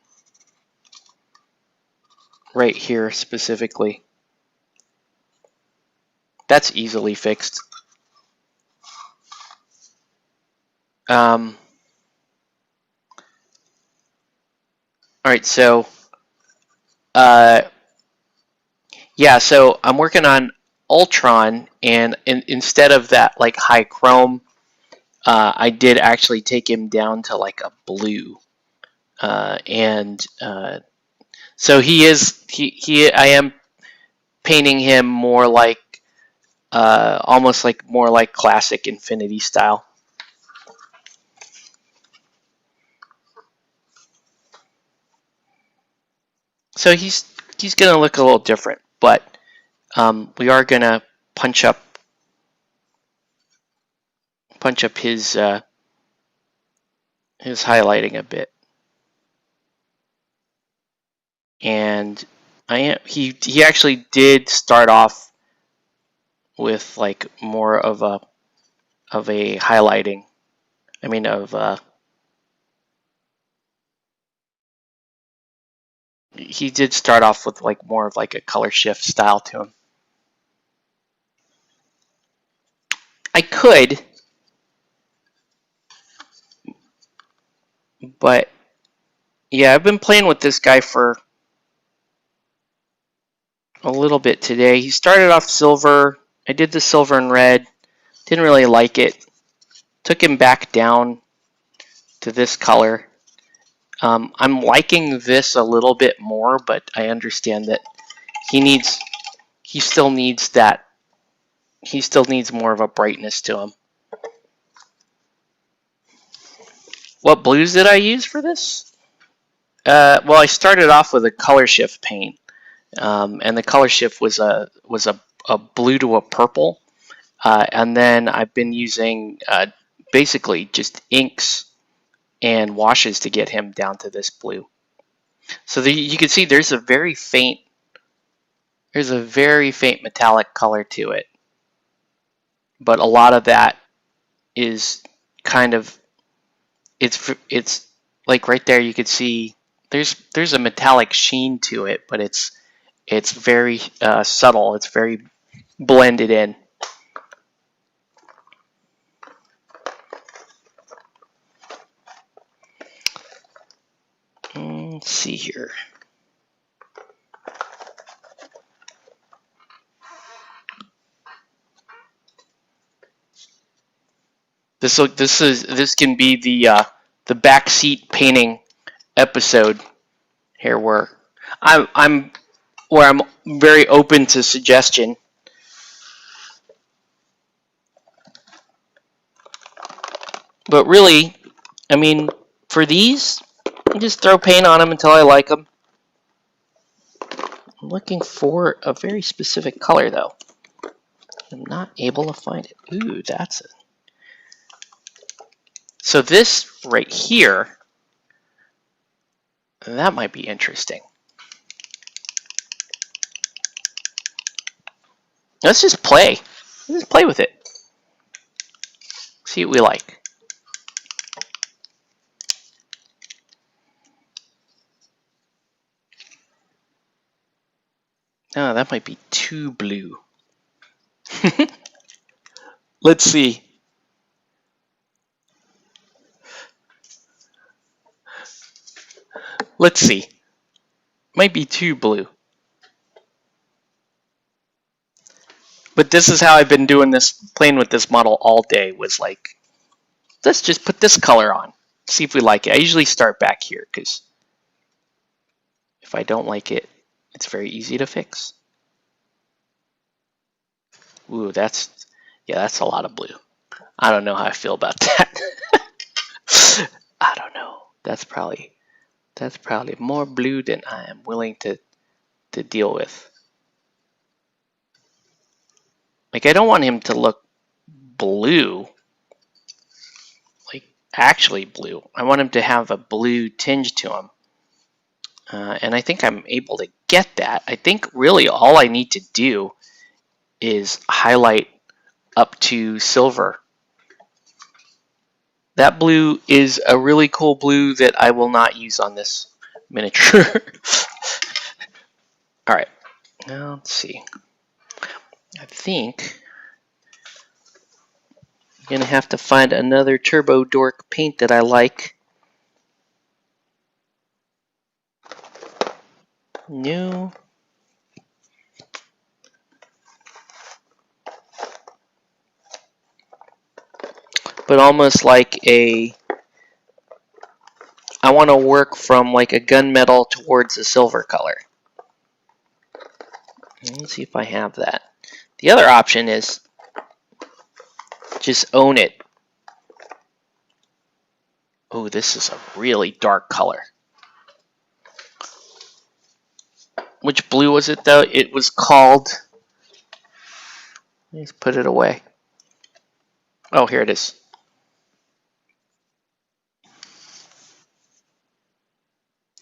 Right here specifically. That's easily fixed. All right, so yeah, so I'm working on Ultron, and instead of that like high chrome, I did actually take him down to like a blue, so I am painting him more like almost like more like classic Infinity style. So he's gonna look a little different, but we are gonna punch up his highlighting a bit, and he actually did start off with like more of a highlighting. I mean he did start off with like more of like a color shift style to him. I could, but yeah, I've been playing with this guy for a little bit today. He started off silver. I did the silver and red. Didn't really like it. Took him back down to this color. I'm liking this a little bit more, but I understand that he still needs more of a brightness to him. What blues did I use for this? Well, I started off with a color shift paint, and the color shift was a blue to a purple, and then I've been using basically just inks and washes to get him down to this blue. So you can see there's a very faint metallic color to it, but a lot of that is kind of it's like right there you could see there's a metallic sheen to it, but it's very subtle. It's very blended in. Let's see here. This can be the backseat painting episode here, where I'm very open to suggestion. But really, I mean, for these, you just throw paint on them until I like them. I'm looking for a very specific color, though. I'm not able to find it. Ooh, that's it. So this right here, that might be interesting. Let's just play. Let's just play with it. See what we like. Oh, that might be too blue. Let's see. Let's see. Might be too blue. But this is how I've been doing this, playing with this model all day, was like, let's just put this color on. See if we like it. I usually start back here, because if I don't like it, it's very easy to fix. Ooh, that's a lot of blue. I don't know how I feel about that. I don't know. That's probably more blue than I am willing to deal with. Like, I don't want him to look blue, like actually blue. I want him to have a blue tinge to him. And I think I'm able to get that. I think really all I need to do is highlight up to silver. That blue is a really cool blue that I will not use on this miniature. All right, now let's see. I think I'm gonna have to find another Turbo Dork paint that I like. New. But almost like I want to work from like a gunmetal towards a silver color. Let's see if I have that. The other option is just own it. Oh, this is a really dark color. Which blue was it, though? It was called... Let's put it away. Oh, here it is.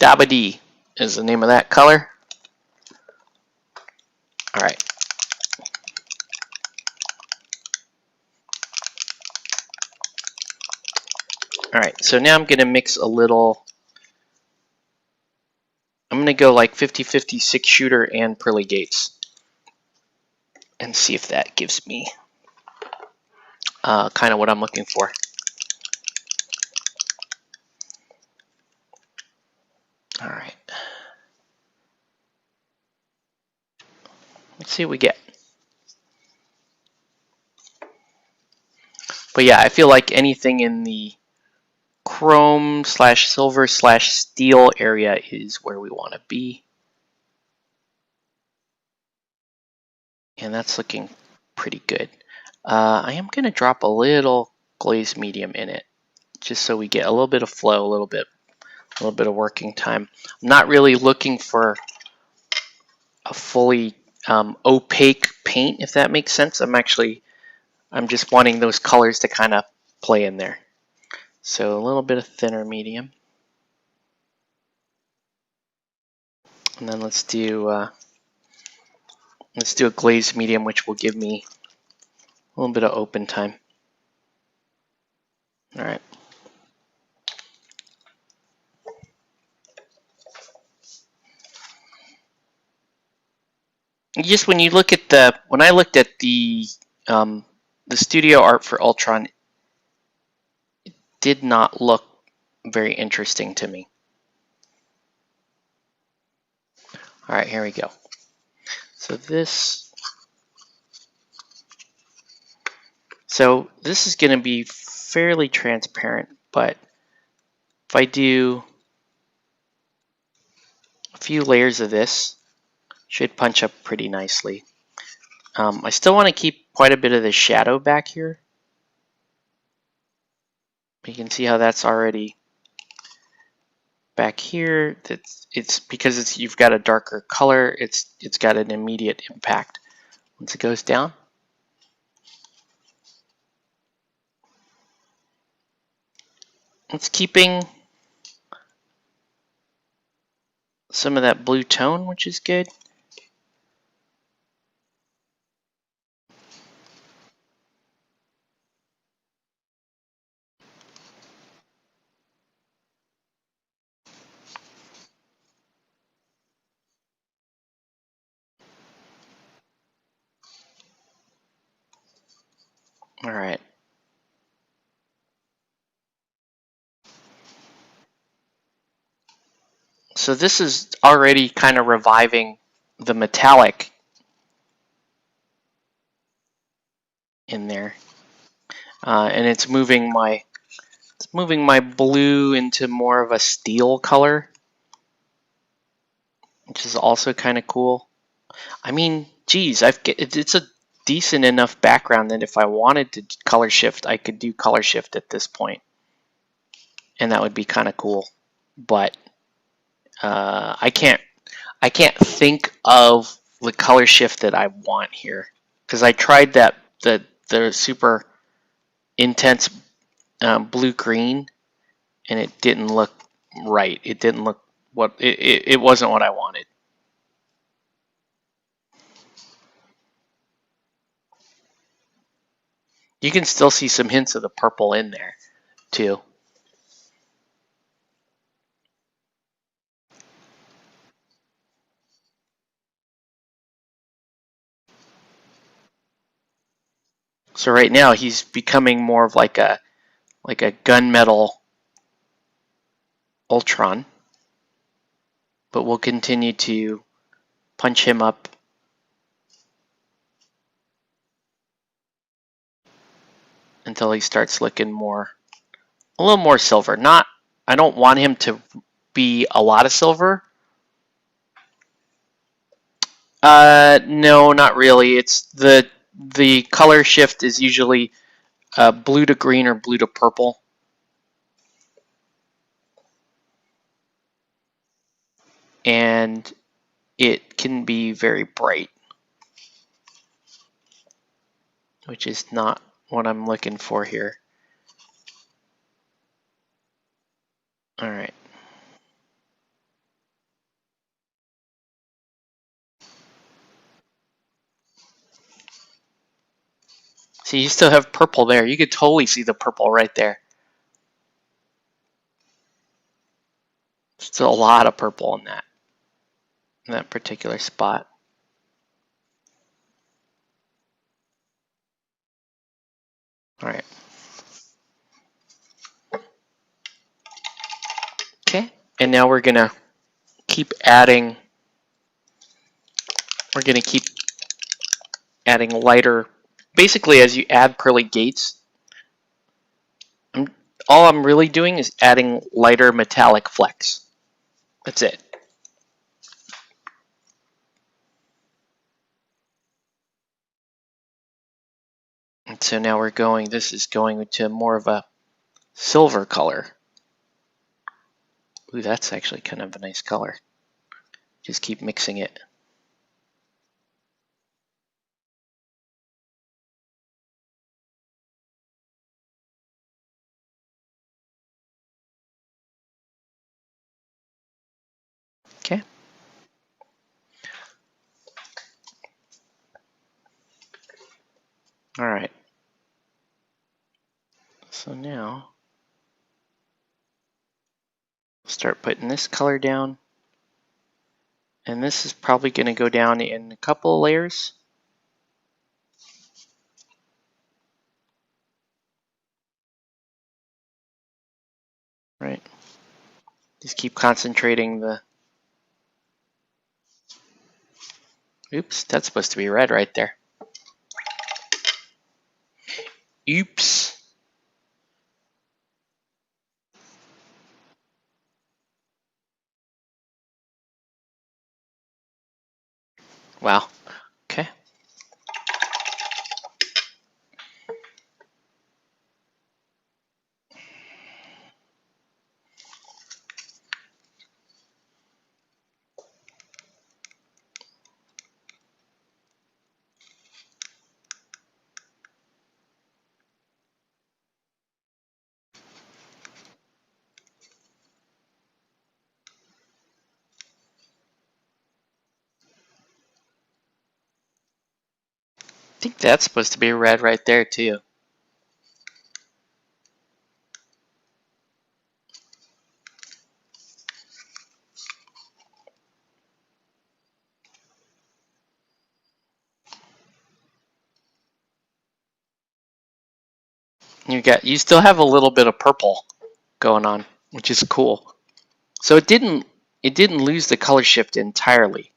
Dabba-dee is the name of that color. All right. All right, so now I'm going to mix a little... I'm going to go like 50-50 six-shooter and pearly gates. And see if that gives me kind of what I'm looking for. All right. Let's see what we get. But yeah, I feel like anything in the chrome / silver / steel area is where we want to be. And that's looking pretty good. I am going to drop a little glaze medium in it, just so we get a little bit of flow, a little bit of working time. I'm not really looking for a fully opaque paint, if that makes sense. I'm just wanting those colors to kind of play in there. So a little bit of thinner medium. And then let's do a glazed medium, which will give me a little bit of open time. All right. Just when you look at when I looked at the studio art for Ultron, it did not look very interesting to me. All right, here we go. So this is going to be fairly transparent, but if I do a few layers of this, should punch up pretty nicely. I still want to keep quite a bit of the shadow back here. You can see how that's already back here. It's because you've got a darker color. It's got an immediate impact once it goes down. It's keeping some of that blue tone, which is good. All right. So this is already kind of reviving the metallic in there, and it's moving my blue into more of a steel color, which is also kind of cool. I mean, geez, it's a decent enough background that if I wanted to color shift, I could do color shift at this point, and that would be kind of cool. But I can't think of the color shift that I want here, because I tried the super intense blue green, and it didn't look right. It didn't look it wasn't what I wanted. You can still see some hints of the purple in there too. So right now he's becoming more of like a gunmetal Ultron, but we'll continue to punch him up until he starts looking a little more silver. I don't want him to be a lot of silver. No, not really. It's the color shift is usually blue to green or blue to purple. And it can be very bright, which is not what I'm looking for here. All right. See, you still have purple there. You could totally see the purple right there. Still a lot of purple in that particular spot. All right. Okay. And now we're gonna keep adding. We're gonna keep adding lighter. Basically, as you add pearly gates, all I'm really doing is adding lighter metallic flecks. That's it. And so now this is going to more of a silver color. Ooh, that's actually kind of a nice color. Just keep mixing it. Okay. All right. So now start putting this color down. And this is probably going to go down in a couple of layers. Right. Just keep concentrating the... Oops, that's supposed to be red right there. Oops. Wow. Okay. I think that's supposed to be red right there too. You still have a little bit of purple going on, which is cool. So it didn't lose the color shift entirely.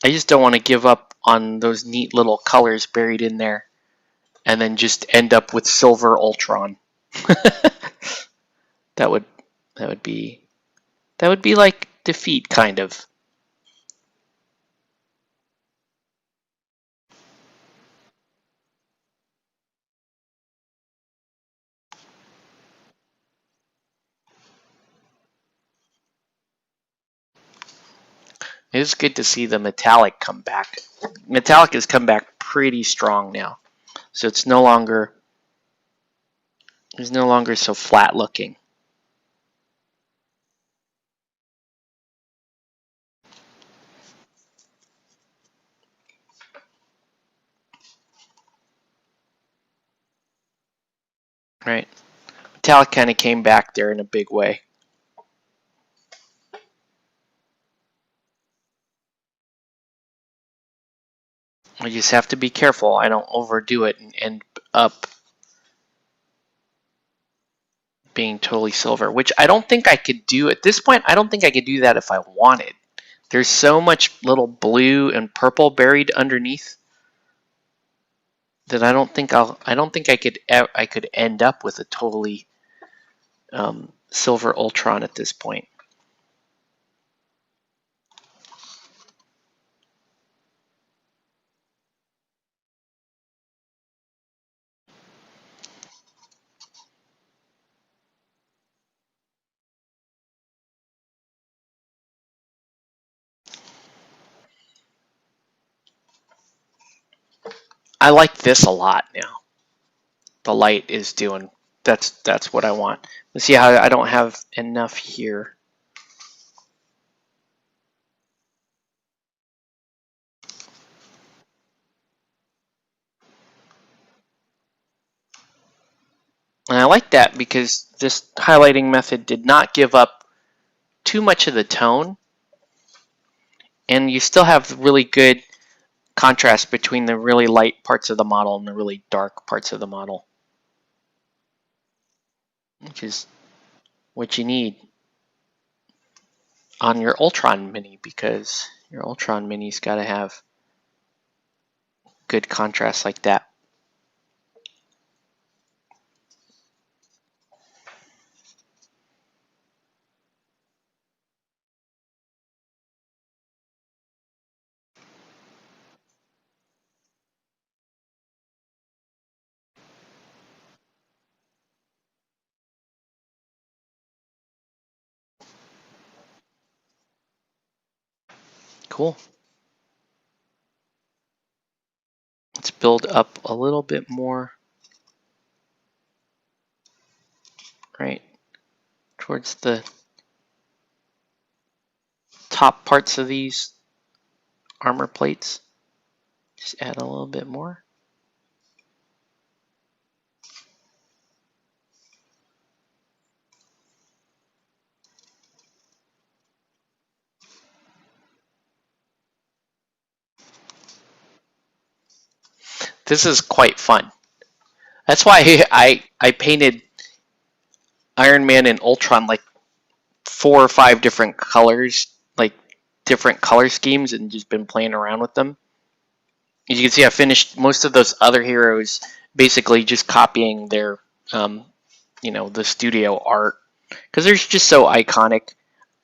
I just don't want to give up on those neat little colors buried in there and then just end up with silver Ultron. that would be like defeat, kind of. It is good to see the metallic come back. Metallic has come back pretty strong now, so it's no longer so flat looking. Right, metallic kind of came back there in a big way. I just have to be careful I don't overdo it and end up being totally silver, which I don't think I could do at this point. I don't think I could do that if I wanted. There's so much little blue and purple buried underneath that I don't think I could end up with a totally silver Ultron at this point. I like this a lot now. The light is doing, that's what I want. Let's see how I don't have enough here. And I like that because this highlighting method did not give up too much of the tone, and you still have really good contrast between the really light parts of the model and the really dark parts of the model, which is what you need on your Ultron Mini, because your Ultron Mini's got to have good contrast like that. Cool. Let's build up a little bit more right towards the top parts of these armor plates. Just add a little bit more. This is quite fun. That's why I painted Iron Man and Ultron like 4 or 5 different colors, like different color schemes, and just been playing around with them. As you can see, I finished most of those other heroes basically just copying their you know, the studio art, because they're just so iconic.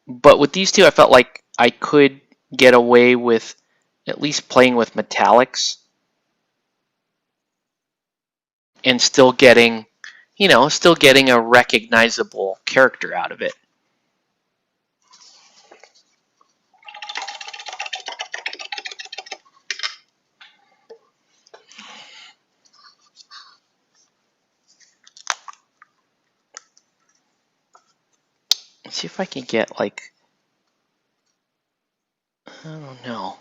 But with these two, I felt like I could get away with at least playing with metallics and still getting, you know, still getting a recognizable character out of it. Let's see if I can get, like, I don't know.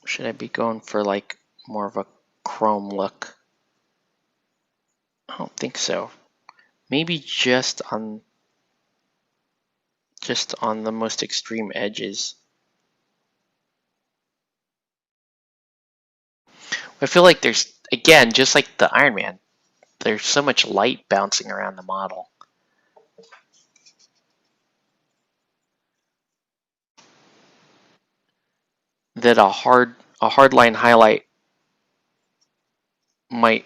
Should I be going for like more of a chrome look? I don't think so. Maybe just on the most extreme edges. I feel like there's, again, just like the Iron Man, there's so much light bouncing around the model. That a hard line highlight might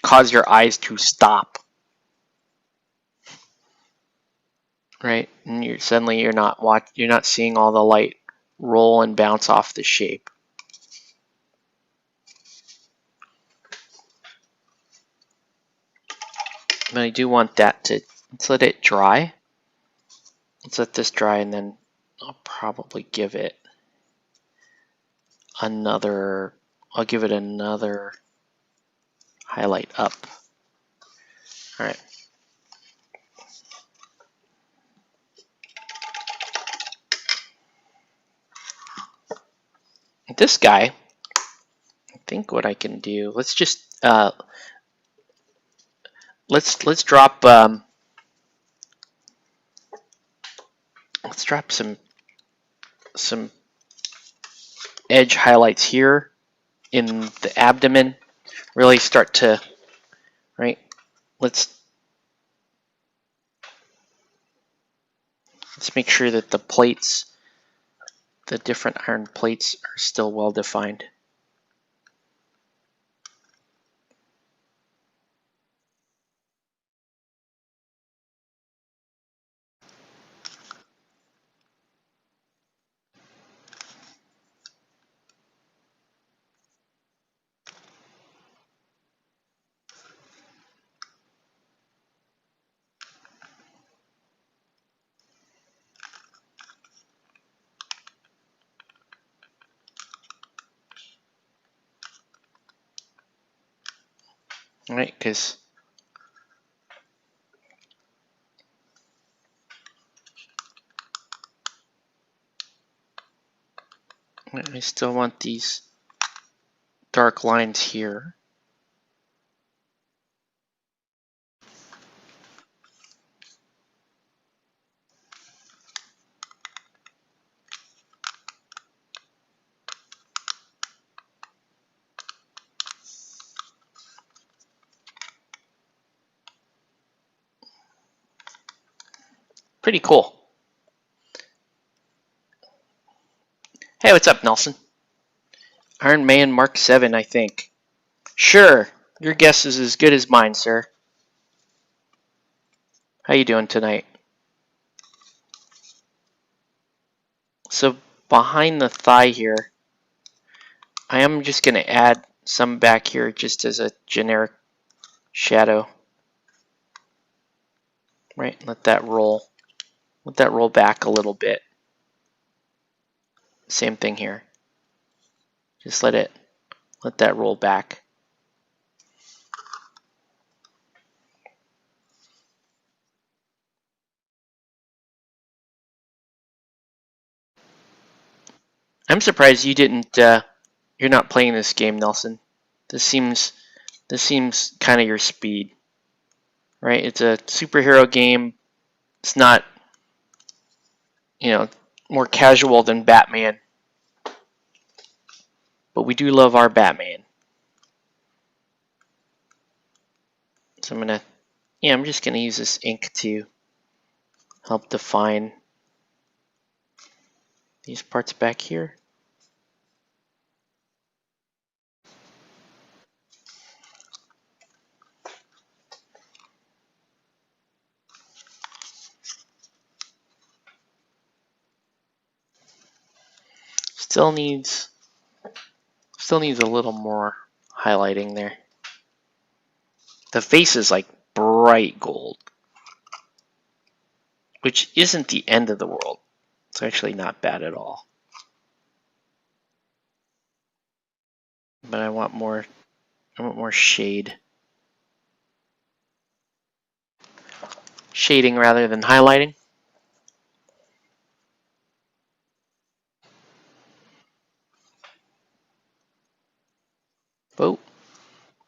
cause your eyes to stop, right? And you're not seeing all the light roll and bounce off the shape. But I do want that to, let's let it dry. Let's let this dry, and then I'll probably give it another, I'll give it another highlight up. All right. This guy, I think what I can do, let's just let's drop some edge highlights here in the abdomen. Really start to, right? Let's make sure that the plates, the different iron plates, are still well defined. All right, because I still want these dark lines here. Pretty cool. Hey, what's up, Nelson? Iron Man Mark 7, I think. Sure, your guess is as good as mine, sir. How you doing tonight? So behind the thigh here, I am just going to add some back here just as a generic shadow. Right, let that roll. Let that roll back a little bit. Same thing here. Just let that roll back. I'm surprised you didn't. You're not playing this game, Nelson. This seems kind of your speed, right? It's a superhero game. It's not, you know, more casual than Batman, but we do love our Batman. So I'm just gonna use this ink to help define these parts back here. Still needs a little more highlighting there. The face is like bright gold, which isn't the end of the world. It's actually not bad at all. But I want more shade. Shading rather than highlighting. Oh,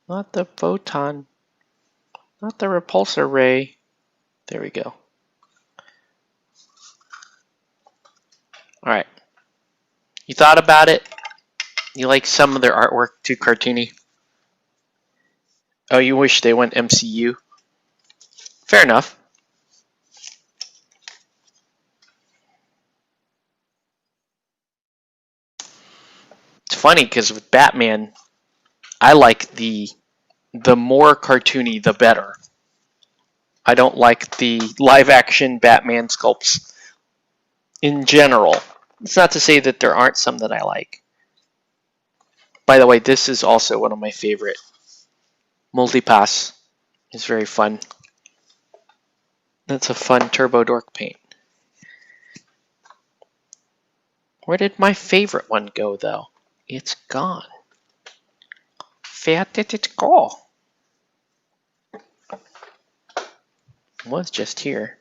not the photon. Not the repulsor ray. There we go. Alright. You thought about it? You like some of their artwork too cartoony? Oh, you wish they went MCU? Fair enough. It's funny because with Batman, I like the more cartoony, the better. I don't like the live-action Batman sculpts in general. It's not to say that there aren't some that I like. By the way, this is also one of my favorite. Multipass is very fun. That's a fun Turbo Dork paint. Where did my favorite one go, though? It's gone. Where did it go? It was just here.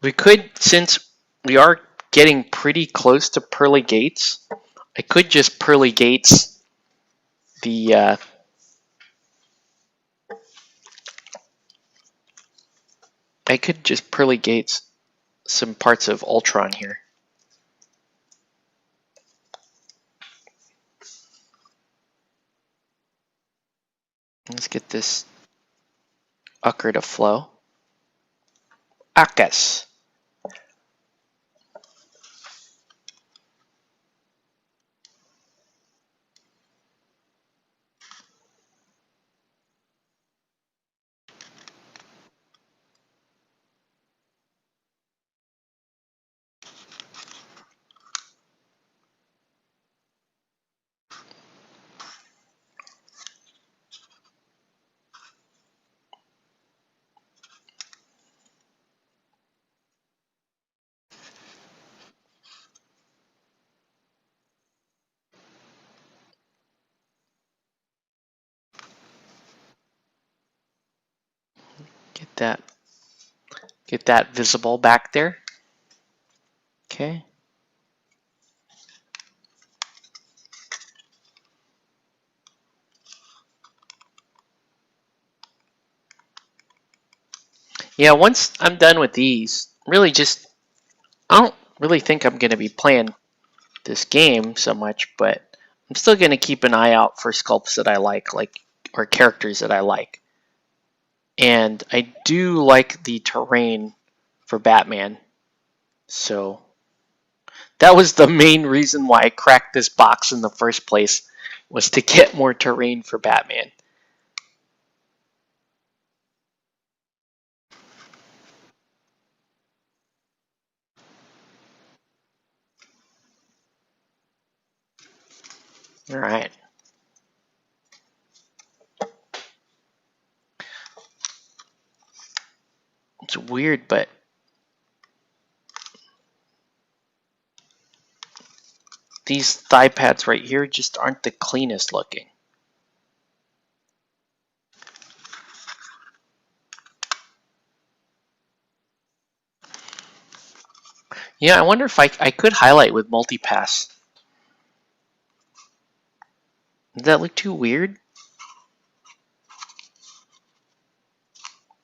We could, since we are getting pretty close to Pearly Gates, I could just Pearly Gates the I could just Pearly Gates some parts of Ultron here. Let's get this Ucker to flow. Akkas. Get that visible back there. Okay. Yeah, once I'm done with these, really just, I don't really think I'm going to be playing this game so much, but I'm still going to keep an eye out for sculpts that I like, or characters that I like. And I do like the terrain for Batman. So that was the main reason why I cracked this box in the first place, was to get more terrain for Batman. All right. It's weird, but these thigh pads right here just aren't the cleanest looking. Yeah, I wonder if I could highlight with multipass. Does that look too weird?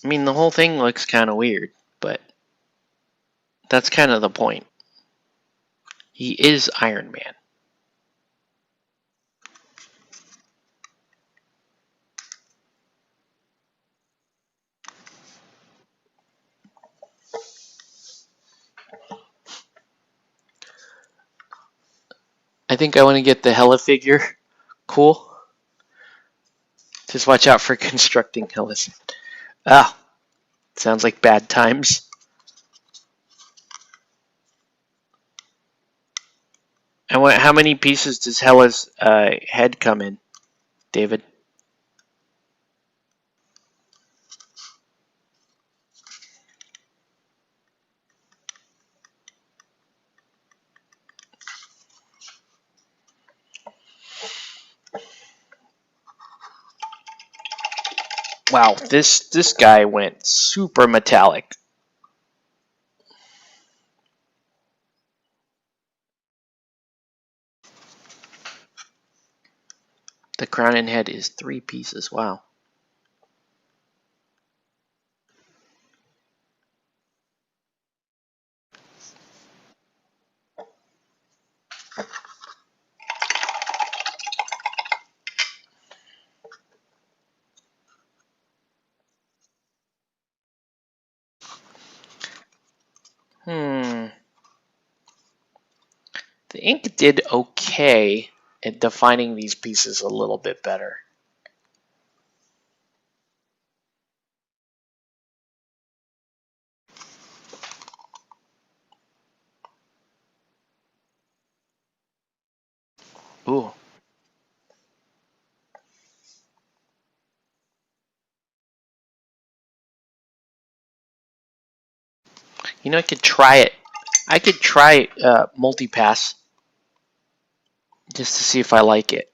I mean, the whole thing looks kind of weird, but that's kind of the point. He is Iron Man. I think I want to get the Hela figure cool. Just watch out for constructing hills. Ah, sounds like bad times. And how many pieces does Hella's head come in, David? Wow, this guy went super metallic. The crown and head is 3 pieces. Wow. The ink did okay at defining these pieces a little bit better. Ooh. You know, I could try it. I could try multi-pass just to see if I like it.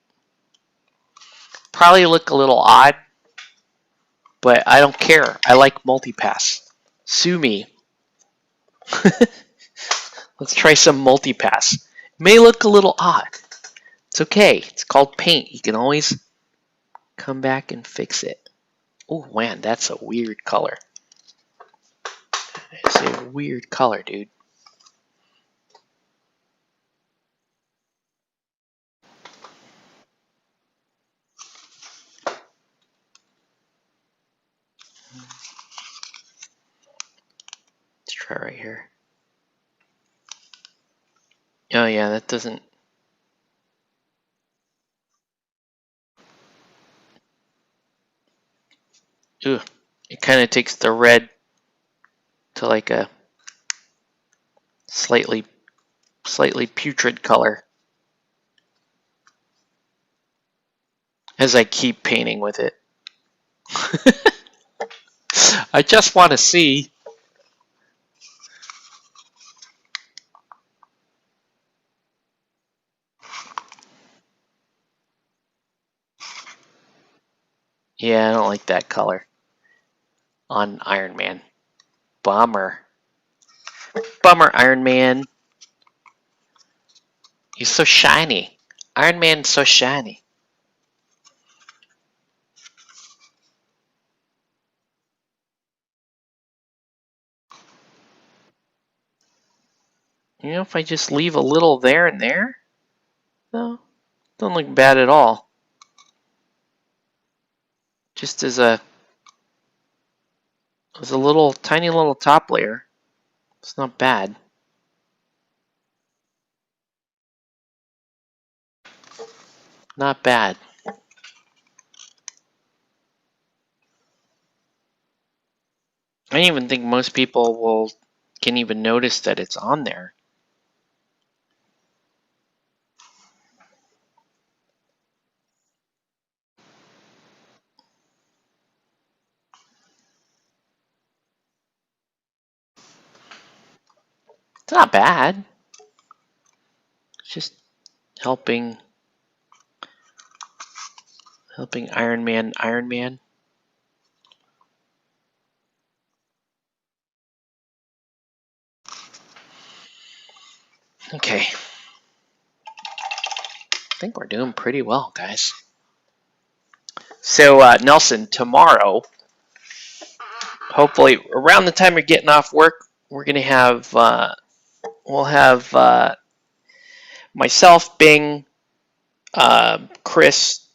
Probably look a little odd, but I don't care. I like multi-pass. Sue me. Let's try some multi-pass. It may look a little odd. It's okay. It's called paint. You can always come back and fix it. Oh man, that's a weird color. It's a weird color, dude. Let's try right here. Oh yeah, that doesn't. Ugh. It kind of takes the red to like a slightly putrid color as I keep painting with it. I just want to see. Yeah, I don't like that color on Iron Man. Bummer. Bummer, Iron Man. He's so shiny. Iron Man's so shiny. You know, if I just leave a little there and there, no, doesn't look bad at all. Just as a little tiny little top layer, it's not bad. Not bad. I don't even think most people can even notice that it's on there. It's not bad. It's just helping Iron Man. Okay. I think we're doing pretty well, guys. So, Nelson, tomorrow, hopefully around the time you're getting off work, we're going to have, we'll have myself, Bing, Chris,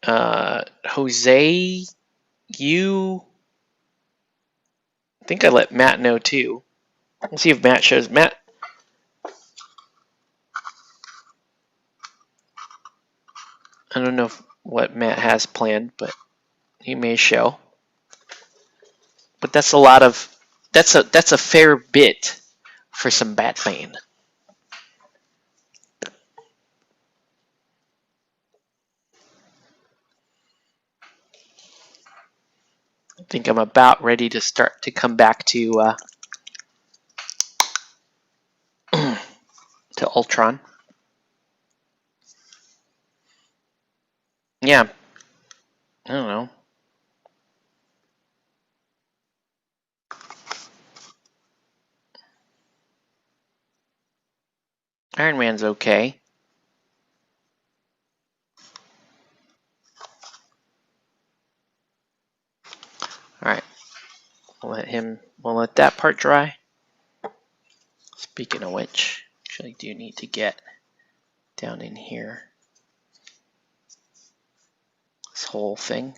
Jose, you. I think I let Matt know too. We'll see if Matt shows. Matt. I don't know what Matt has planned, but he may show. But that's a lot of that's a fair bit for some Batman. I think I'm about ready to start to come back to to Ultron. Yeah, I don't know. Iron Man's okay. Alright. We'll let that part dry. Speaking of which, actually do need to get down in here. This whole thing.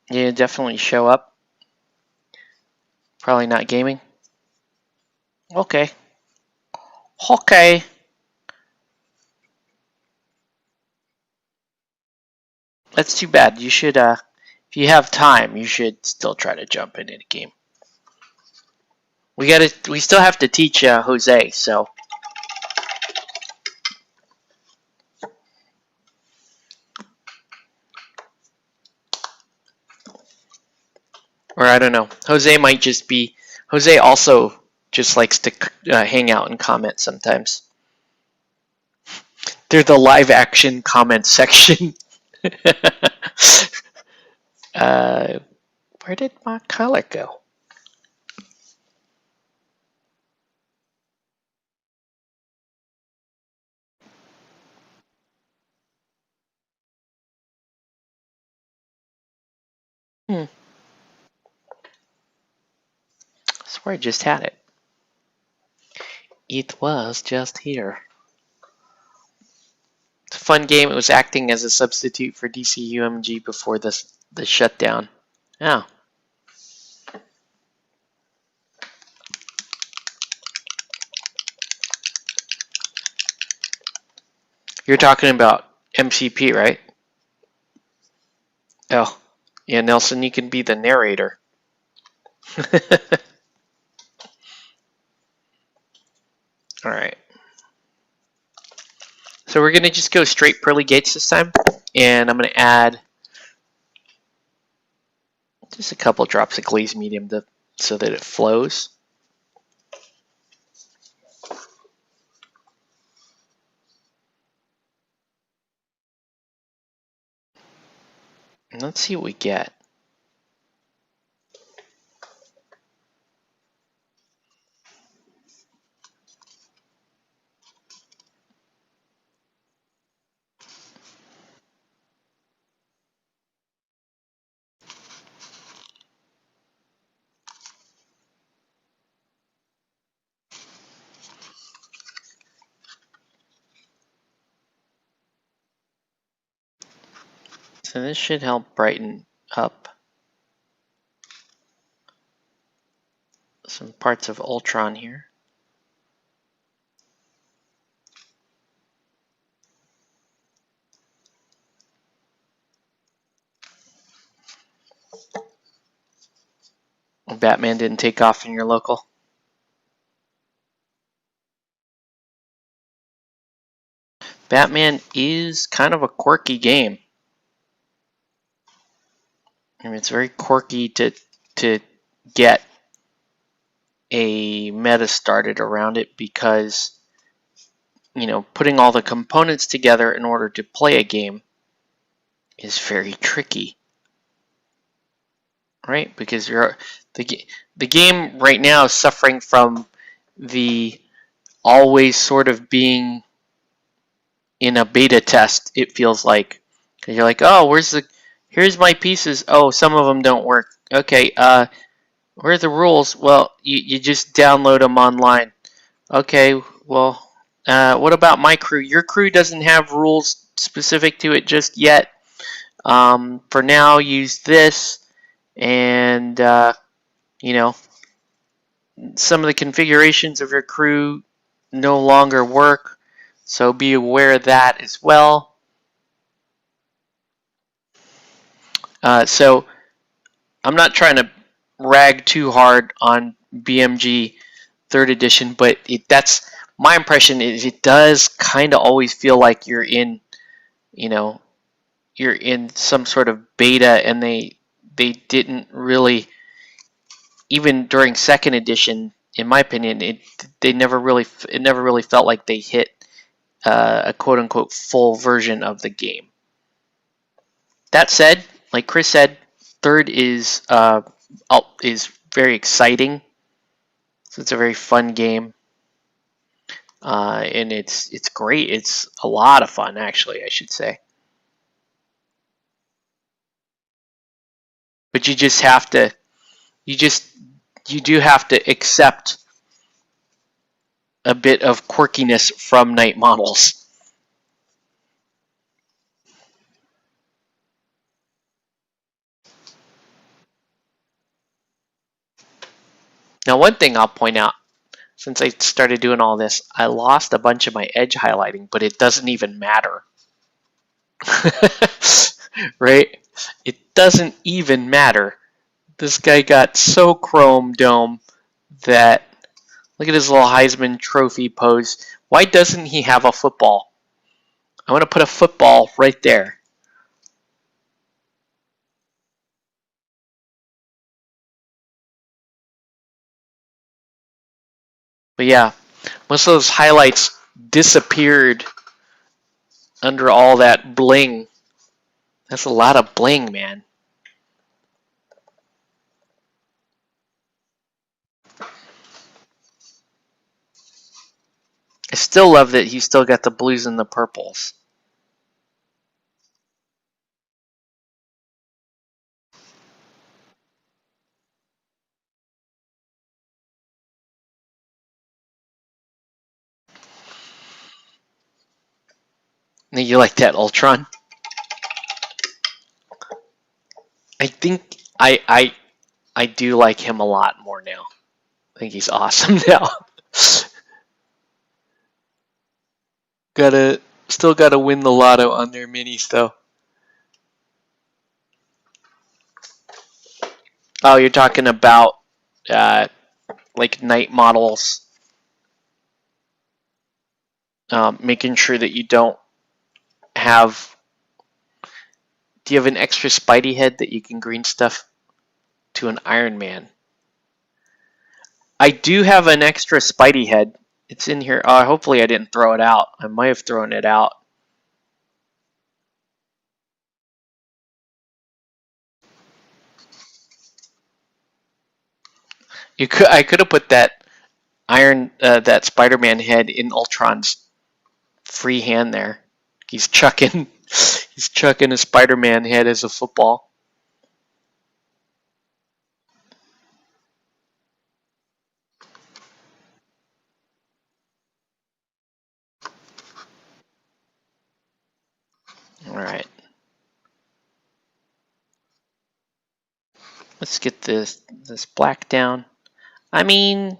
Yeah, definitely show up. Probably not gaming. Okay. Okay. That's too bad. You should, if you have time, you should still try to jump into the game. We still have to teach Jose, so. Or I don't know. Jose also just likes to hang out and comment sometimes. They're the live action comment section. Where did my color go? I swear I just had it. It was just here. It's a fun game. It was acting as a substitute for DC UMG before the shutdown. Yeah. You're talking about MCP, right? Oh. Yeah, Nelson, you can be the narrator. Alright. So we're going to just go straight pearly gates this time. And I'm going to add just a couple drops of glaze medium so that it flows. And let's see what we get. So this should help brighten up some parts of Ultron here. Batman didn't take off in your local. Batman is kind of a quirky game. I mean, it's very quirky to get a meta started around it because, you know, putting all the components together in order to play a game is very tricky, right? Because the game right now is suffering from the always sort of being in a beta test. It feels like, because you're like, oh, here's my pieces. Oh, some of them don't work. Okay, where are the rules? Well, you just download them online. Okay, well, what about my crew? Your crew doesn't have rules specific to it just yet. For now, use this, and you know, some of the configurations of your crew no longer work, so be aware of that as well. So I'm not trying to rag too hard on BMG 3rd edition, but that's my impression is it does kind of always feel like you're in, you're in some sort of beta, and they didn't really, even during 2nd edition, in my opinion, it never really felt like they hit a quote unquote full version of the game. That said, like Chris said, 3rd is very exciting. So it's a very fun game, and it's great. It's a lot of fun, actually, I should say. But you just have to, you do have to accept a bit of quirkiness from Night Models. Now, one thing I'll point out, since I started doing all this, I lost a bunch of my edge highlighting, but it doesn't even matter. Right? It doesn't even matter. This guy got so chrome dome that, look at his little Heisman Trophy pose. Why doesn't he have a football? I want to put a football right there. But yeah, most of those highlights disappeared under all that bling. That's a lot of bling, man. I still love that he still got the blues and the purples. You like that Ultron? I think I do like him a lot more now. I think he's awesome now. Still gotta win the lotto on their minis though. Oh, you're talking about like Night Models, making sure that you don't have. Do you have an extra Spidey head that you can green stuff to an Iron Man? I do have an extra Spidey head. It's in here. Hopefully I didn't throw it out. I might have thrown it out. I could have put that that Spider-Man head in Ultron's free hand there. He's chucking a Spider-Man head as a football. All right. Let's get this black down. I mean,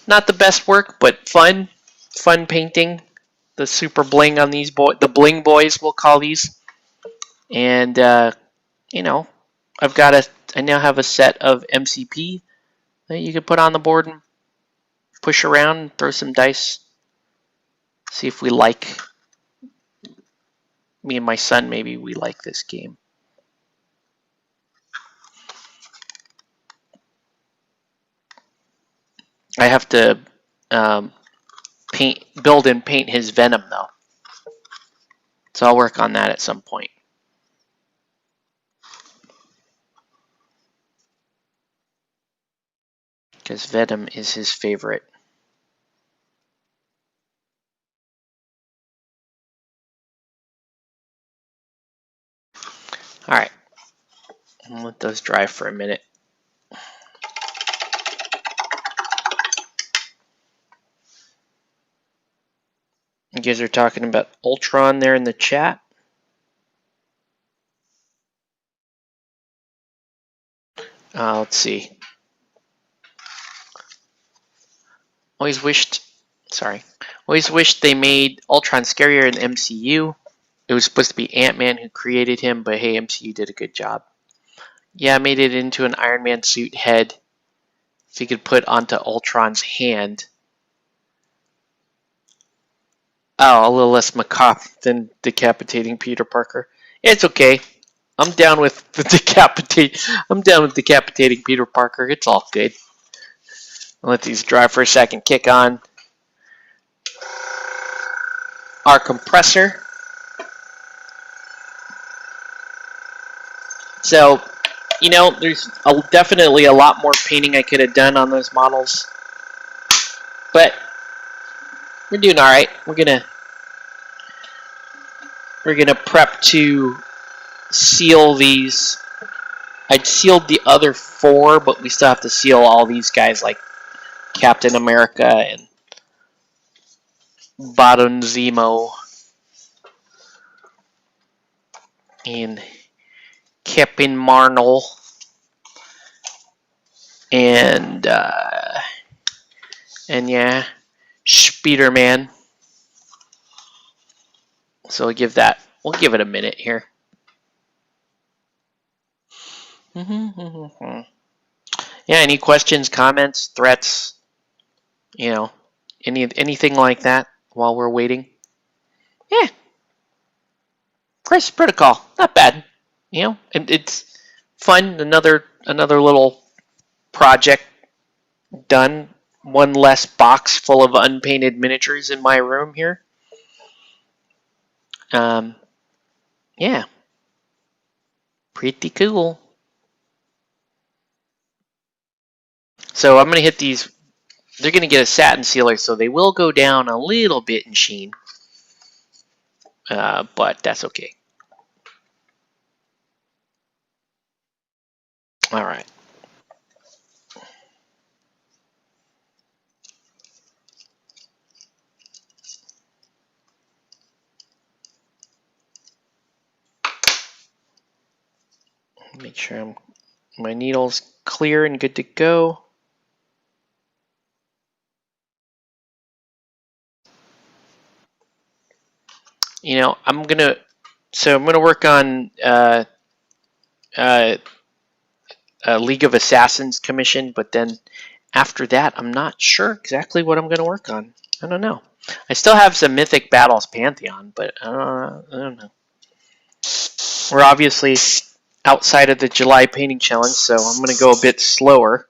not the best work, but fun painting. The super bling on these the bling boys, we'll call these. And you know, I now have a set of MCP that you can put on the board and push around, throw some dice, see if we like. Me and my son, maybe we like this game. I have to build and paint his Venom though, so I'll work on that at some point. Because Venom is his favorite. All right, I'll let those dry for a minute. guys are talking about Ultron there in the chat. Let's see. Always wished they made Ultron scarier in the MCU. It was supposed to be Ant-Man who created him, but hey, MCU did a good job. Yeah, I made it into an Iron Man suit head so you could put onto Ultron's hand. Oh, a little less macabre than decapitating Peter Parker. It's okay. I'm down with the decapitating Peter Parker. It's all good. I'll let these dry for a second. Kick on our compressor. So, you know, there's definitely a lot more painting I could have done on those models, but we're doing all right. We're gonna prep to seal these. I'd sealed the other 4, but we still have to seal all these guys like Captain America and Baron Zemo and Captain Marvel and yeah, Spider-Man. So we'll give it a minute here. Yeah, any questions, comments, threats, you know, anything like that while we're waiting? Yeah. Crisis Protocol, not bad. You know, it's fun. Another little project done. One less box full of unpainted miniatures in my room here. Yeah, pretty cool. So I'm gonna hit these. They're gonna get a satin sealer, so they will go down a little bit in sheen, but that's okay. All right. Make sure my needle's clear and good to go. You know, I'm gonna work on League of Assassins commission, but then after that, I'm not sure exactly what I'm gonna work on. I don't know. I still have some Mythic Battles Pantheon, but I don't know. We're obviously outside of the July painting challenge, so I'm gonna go a bit slower.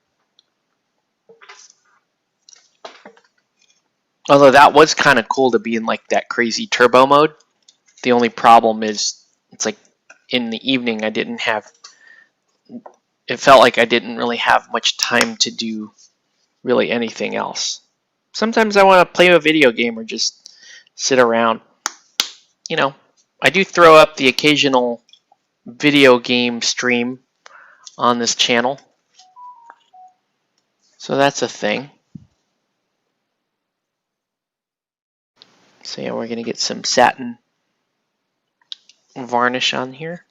Although that was kind of cool to be in like that crazy turbo mode. The only problem is it's like in the evening it felt like I didn't really have much time to do really anything else. Sometimes I want to play a video game or just sit around. You know, I do throw up the occasional video game stream on this channel. So that's a thing. So yeah, we're going to get some satin varnish on here.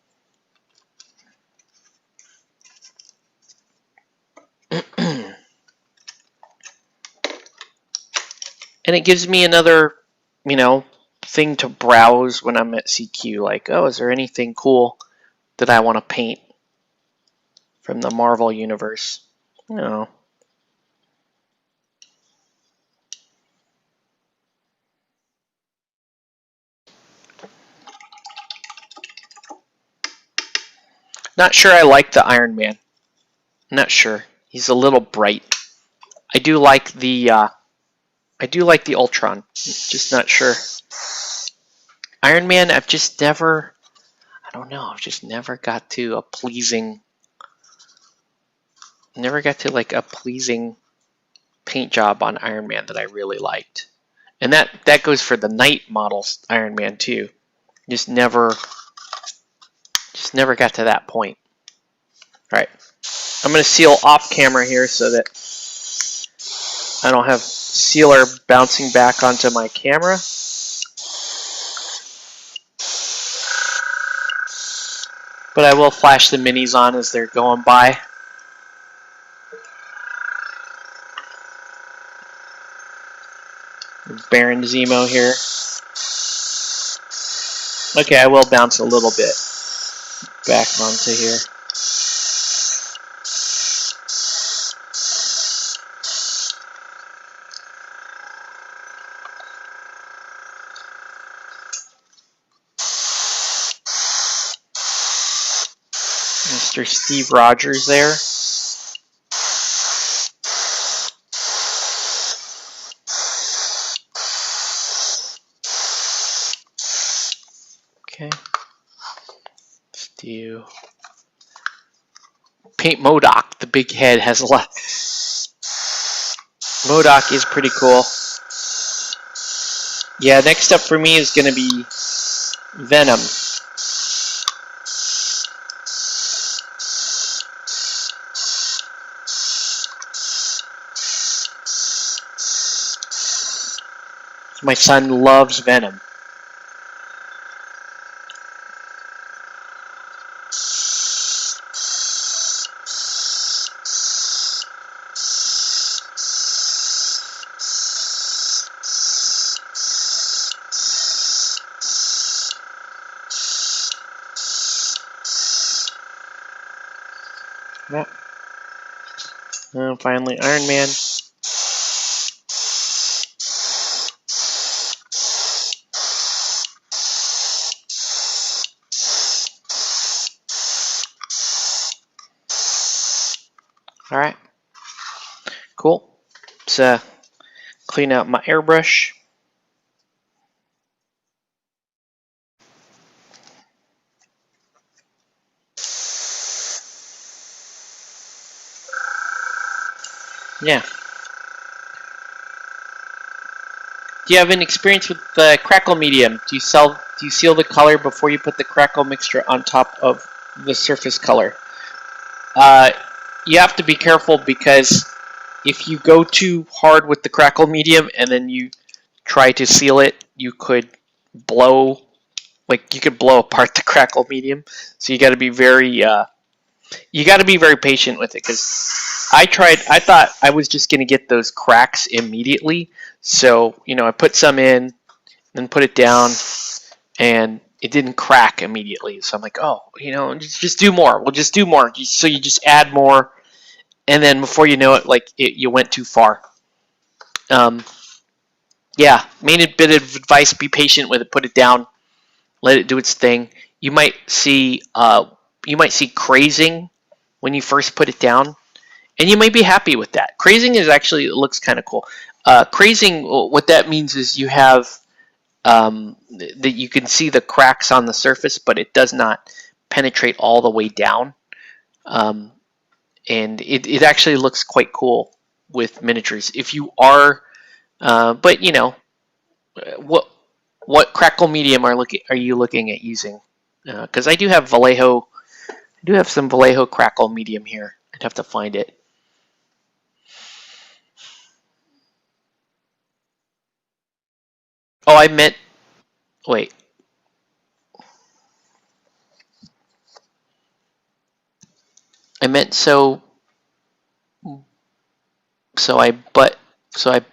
And it gives me another, you know, thing to browse when I'm at CQ. Like, oh, is there anything cool that I want to paint from the Marvel universe? You know. Not sure I like the Iron Man. Not sure. He's a little bright. I do like the Ultron. Just not sure. Iron Man, I've just never, I don't know, I've just never got to a pleasing paint job on Iron Man that I really liked. And that goes for the Knight models Iron Man too. Just never got to that point. All right. I'm going to seal off camera here so that I don't have sealer bouncing back onto my camera. But I will flash the minis on as they're going by. Baron Zemo here. Okay, I will bounce a little bit back onto here. Mr. Steve Rogers there. Okay. Let's do Paint MODOK. The big head has a lot. MODOK is pretty cool. Yeah, next up for me is going to be Venom. My son loves Venom. Yep. And finally, Iron Man. Alright. Cool. Let's clean out my airbrush. Yeah. Do you have any experience with the crackle medium? Do you seal the color before you put the crackle mixture on top of the surface color? You have to be careful, because if you go too hard with the crackle medium and then you try to seal it, you could blow apart the crackle medium. So you got to be very patient with it, because I thought I was just going to get those cracks immediately. So, I put some in, then put it down, and it didn't crack immediately. So I'm like, oh, just do more. We'll just do more. So you just add more, and then before you know it, you went too far. Yeah, main bit of advice: be patient with it. Put it down, let it do its thing. You might see crazing when you first put it down, and you might be happy with that. Crazing it looks kind of cool. Crazing, what that means is you have that you can see the cracks on the surface, but it does not penetrate all the way down. And it actually looks quite cool with miniatures. If you are, but what crackle medium are you looking at using? Because I do have Vallejo. I do have some Vallejo crackle medium here. I'd have to find it. Oh, I meant. Wait. I meant so I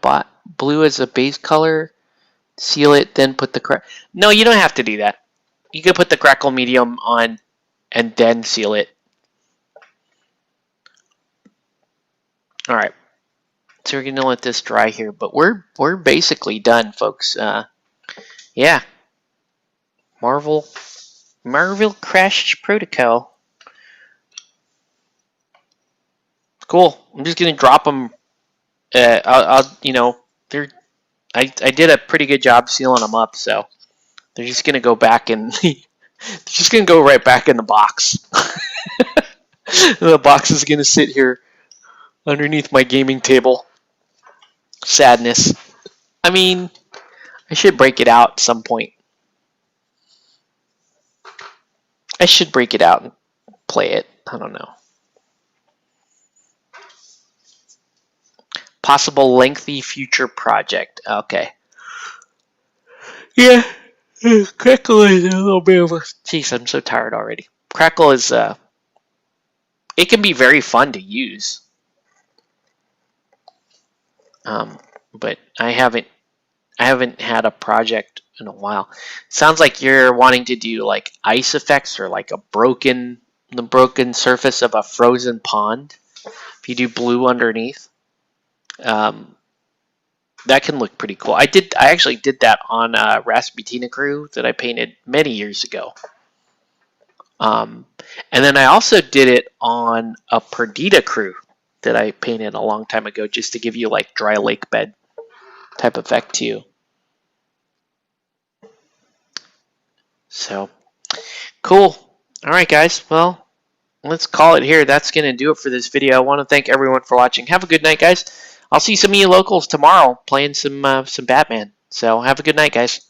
bought blue as a base color, seal it, then put the crack. No, you don't have to do that. You could put the crackle medium on and then seal it. All right. So we're gonna let this dry here, but we're basically done, folks. Yeah. Marvel Crash Protocol. Cool. I'm just gonna drop them. I did a pretty good job sealing them up, so they're just gonna go back and they're just gonna go right back in the box. The box is gonna sit here underneath my gaming table. Sadness. I mean, I should break it out at some point. I should break it out and play it. I don't know. Possible lengthy future project. Okay. Yeah. Crackle is a little bit of a... Jeez, I'm so tired already. Crackle is it can be very fun to use, but I haven't had a project in a while. Sounds like you're wanting to do like ice effects or like the broken surface of a frozen pond. If you do blue underneath, that can look pretty cool. I actually did that on a Rasputina crew that I painted many years ago. And then I also did it on a Perdita crew that I painted a long time ago, just to give you like dry lake bed type effect too. So cool. All right, guys. Well, let's call it here. That's going to do it for this video. I want to thank everyone for watching. Have a good night, guys. I'll see some of you locals tomorrow playing some Batman. So have a good night, guys.